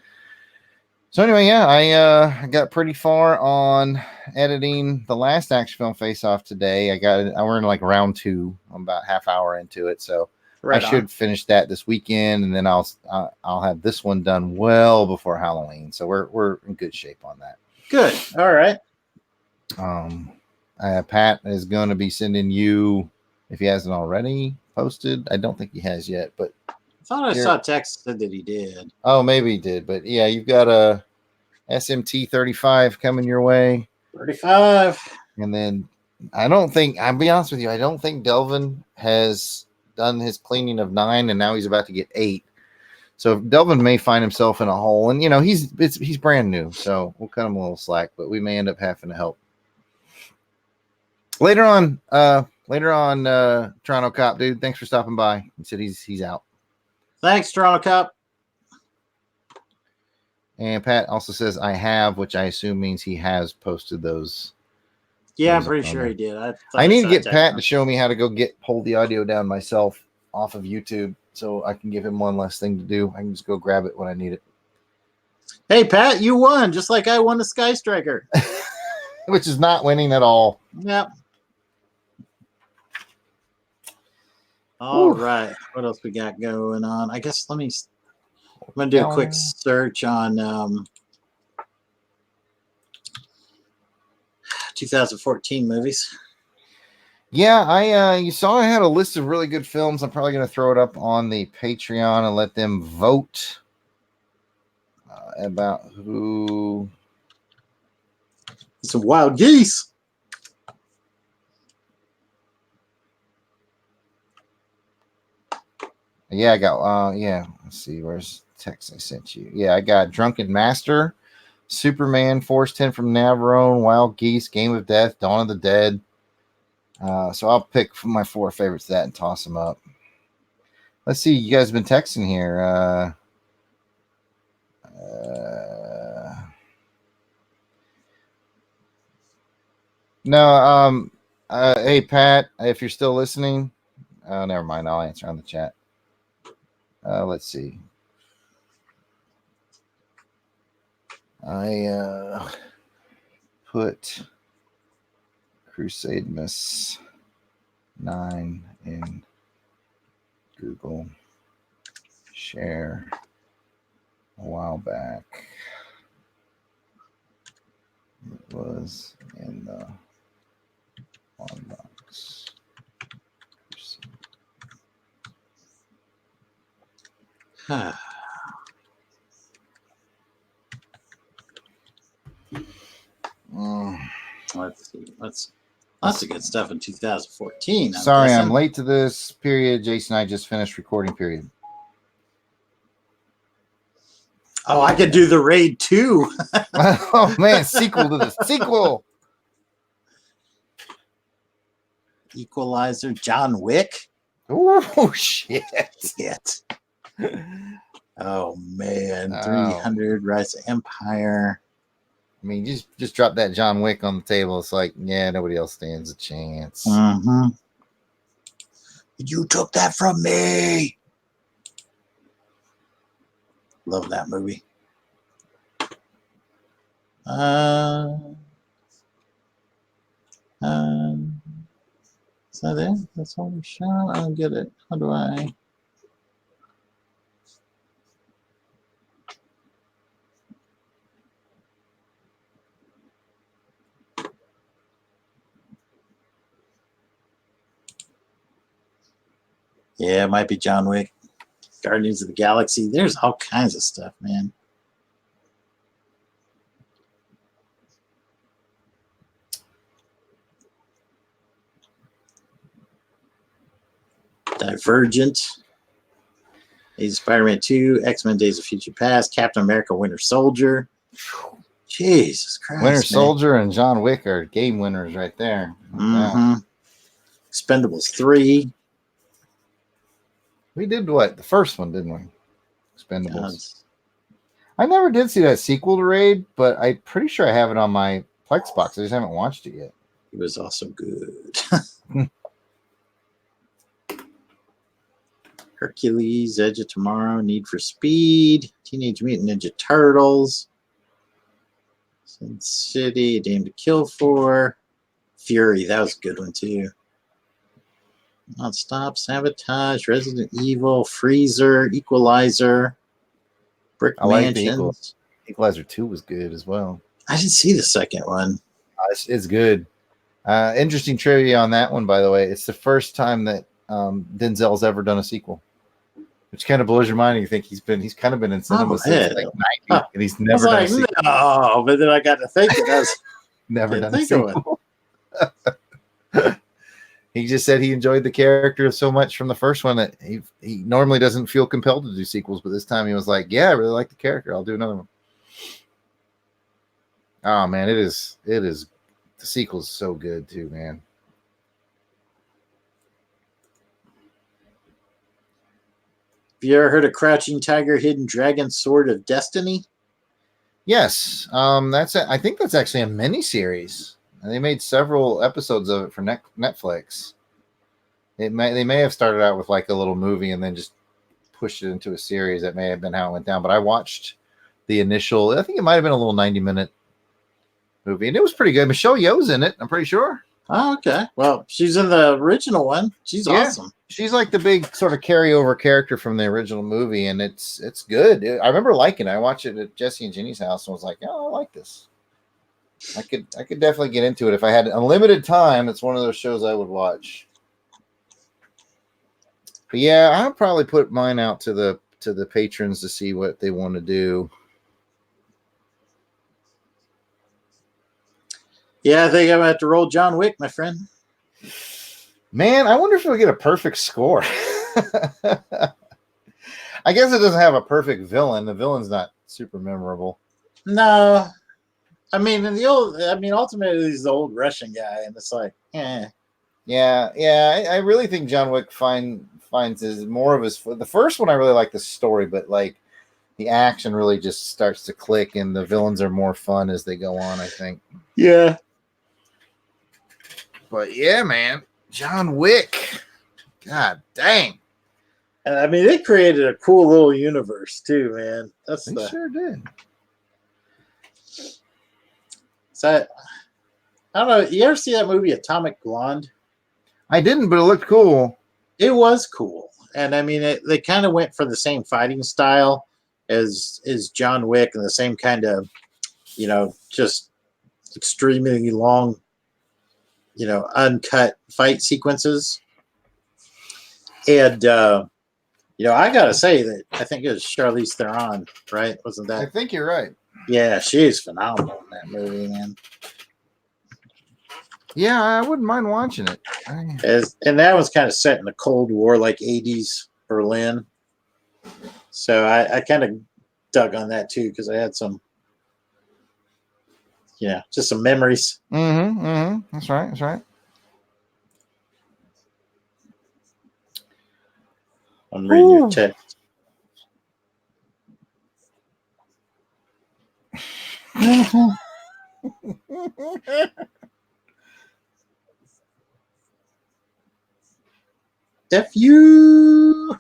So anyway, yeah, I got pretty far on editing the last Action Film Face-Off today. we're in like round 2. I'm about half hour into it, so I should finish that this weekend, and then I'll have this one done well before Halloween. So we're in good shape on that. Good. All right. Pat is going to be sending you, if he hasn't already posted. I don't think he has yet, but I thought I saw a text said that he did. Oh, maybe he did, but yeah, you've got a SMT 35 coming your way. 35. And then I'll be honest with you, I don't think Delvin has done his cleaning of 9, and now he's about to get 8. So Delvin may find himself in a hole, and he's brand new, so we'll cut him a little slack, but we may end up having to help. Later on, Toronto Cop, dude, thanks for stopping by. He said he's out. Thanks, Toronto Cop. And Pat also says I have, which I assume means he has posted those. Yeah, I'm pretty sure he did. I need to get Pat to show me how to pull the audio down myself off of YouTube so I can give him one less thing to do. I can just go grab it when I need it. Hey, Pat, you won, just like I won the Sky Striker. Which is not winning at all. Yep. All Whew. right. What else we got going on? I guess I'm going to do a quick search on 2014 movies. Yeah, you saw I had a list of really good films. I'm probably going to throw it up on the Patreon and let them vote about who. Some wild geese. Yeah, I got. Let's see. Where's the text I sent you? Yeah, I got Drunken Master, Superman, Force 10 from Navarone, Wild Geese, Game of Death, Dawn of the Dead. So I'll pick from my 4 favorites that and toss them up. Let's see. You guys have been texting here. No. Hey Pat, if you're still listening, never mind. I'll answer on the chat. Let's see. I put Crusade Miss 9 in Google share a while back. It was in the on box. Let's see. Lots of good stuff in 2014. Sorry, I'm late to this period. Jason and I just finished recording period. Oh, I could do the Raid 2. Oh man, sequel to the sequel. Equalizer, John Wick. Oh shit. Oh man, 300, Rise of Empire. I mean, just drop that John Wick on the table. It's like, yeah, nobody else stands a chance. Mm-hmm. You took that from me. Love that movie. Is that it? That's all we shot? I don't get it. How do I? Yeah, it might be John Wick. Guardians of the Galaxy. There's all kinds of stuff, man. Divergent. Age of Spider-Man 2, X-Men Days of Future Past, Captain America Winter Soldier. Jesus Christ. Winter Soldier and John Wick are game winners right there. Mm-hmm. Expendables 3. We did what? The first one, didn't we? Expendables. I never did see that sequel to Raid, but I'm pretty sure I have it on my Plex box. I just haven't watched it yet. It was also good. Hercules, Edge of Tomorrow, Need for Speed, Teenage Mutant Ninja Turtles, Sin City, Dame to Kill For, Fury, that was a good one too. Nonstop, Sabotage, Resident Evil, Freezer, Equalizer, Brick Mansions. Equalizer 2 was good as well. I didn't see the second one. It's good. Interesting trivia on that one, by the way. It's the first time that Denzel's ever done a sequel, which kind of blows your mind. You think he's kind of been in cinema since like 90, and he's never done a sequel. No, but then I got to thinking, never done a sequel. He just said he enjoyed the character so much from the first one that he normally doesn't feel compelled to do sequels, but this time he was like, "Yeah, I really like the character. I'll do another one." Oh man, it is. The sequel's so good too, man. Have you ever heard of Crouching Tiger, Hidden Dragon, Sword of Destiny? Yes, I think that's actually a miniseries. They made several episodes of it for Netflix. They may have started out with like a little movie and then just pushed it into a series. That may have been how it went down. But I watched the initial. I think it might have been a little 90-minute movie, and it was pretty good. Michelle Yeoh's in it. I'm pretty sure. Oh, okay. Well, she's in the original one. She's awesome. She's like the big sort of carryover character from the original movie, and it's good. I remember liking it. I watched it at Jesse and Jenny's house and was like, "Oh, I like this." I could definitely get into it if I had unlimited time. It's one of those shows I would watch. But yeah, I'll probably put mine out to the patrons to see what they want to do. Yeah, I think I'm gonna have to roll John Wick, my friend. Man, I wonder if it'll get a perfect score. I guess it doesn't have a perfect villain. The villain's not super memorable. No, I mean, ultimately he's the old Russian guy, and it's like, eh. Yeah. I really think John Wick finds his more of his. The first one I really like the story, but like the action really just starts to click, and the villains are more fun as they go on, I think. Yeah. But yeah, man, John Wick. God dang. And I mean, they created a cool little universe too, man. They sure did. So I don't know. You ever see that movie Atomic Blonde? I didn't, but it looked cool. It was cool, and I mean, they kind of went for the same fighting style as John Wick, and the same kind of, just extremely long, uncut fight sequences. And I gotta say that I think it was Charlize Theron, right? Wasn't that? I think you're right. Yeah, she's phenomenal in that movie, man. Yeah, I wouldn't mind watching it. And that was kind of set in the Cold War, like 80s Berlin. So I kind of dug on that too, because I had some, just some memories. That's right. I'm reading your text. F you.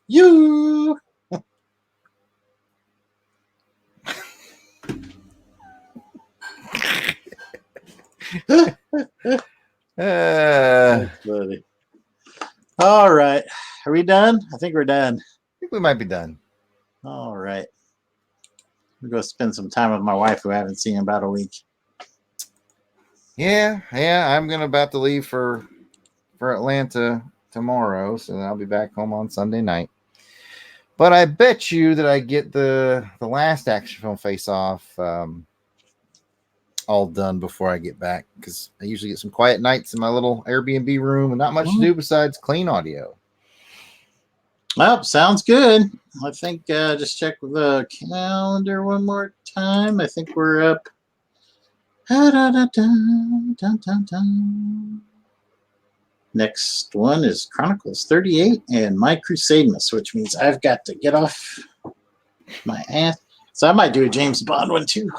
You. That's funny. All right. Are we done? I think we're done. I think we might be done. All right. We'll go spend some time with my wife, who I haven't seen in about a week. Yeah. I'm about to leave for Atlanta tomorrow, so I'll be back home on Sunday night. But I bet you that I get the last action film face-off all done before I get back, because I usually get some quiet nights in my little Airbnb room and not much to do besides clean audio. Well, sounds good. I think just check the calendar one more time. I think we're up. Next one is Chronicles 38 and My Crusademus, which means I've got to get off my ass. So I might do a James Bond one too.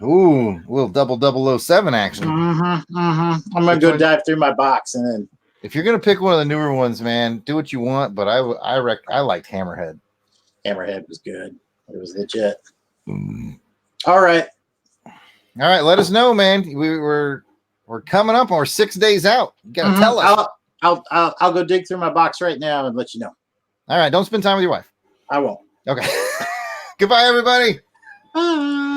Ooh, a little 007 action. I'm gonna go dive through my box, and then if you're gonna pick one of the newer ones, man, do what you want. But I liked Hammerhead. Hammerhead was good. It was legit. All right. Let us know, man. We're coming up, and we're 6 days out. You gotta tell us. I'll go dig through my box right now and let you know. All right. Don't spend time with your wife. I won't. Okay. Goodbye, everybody. Bye.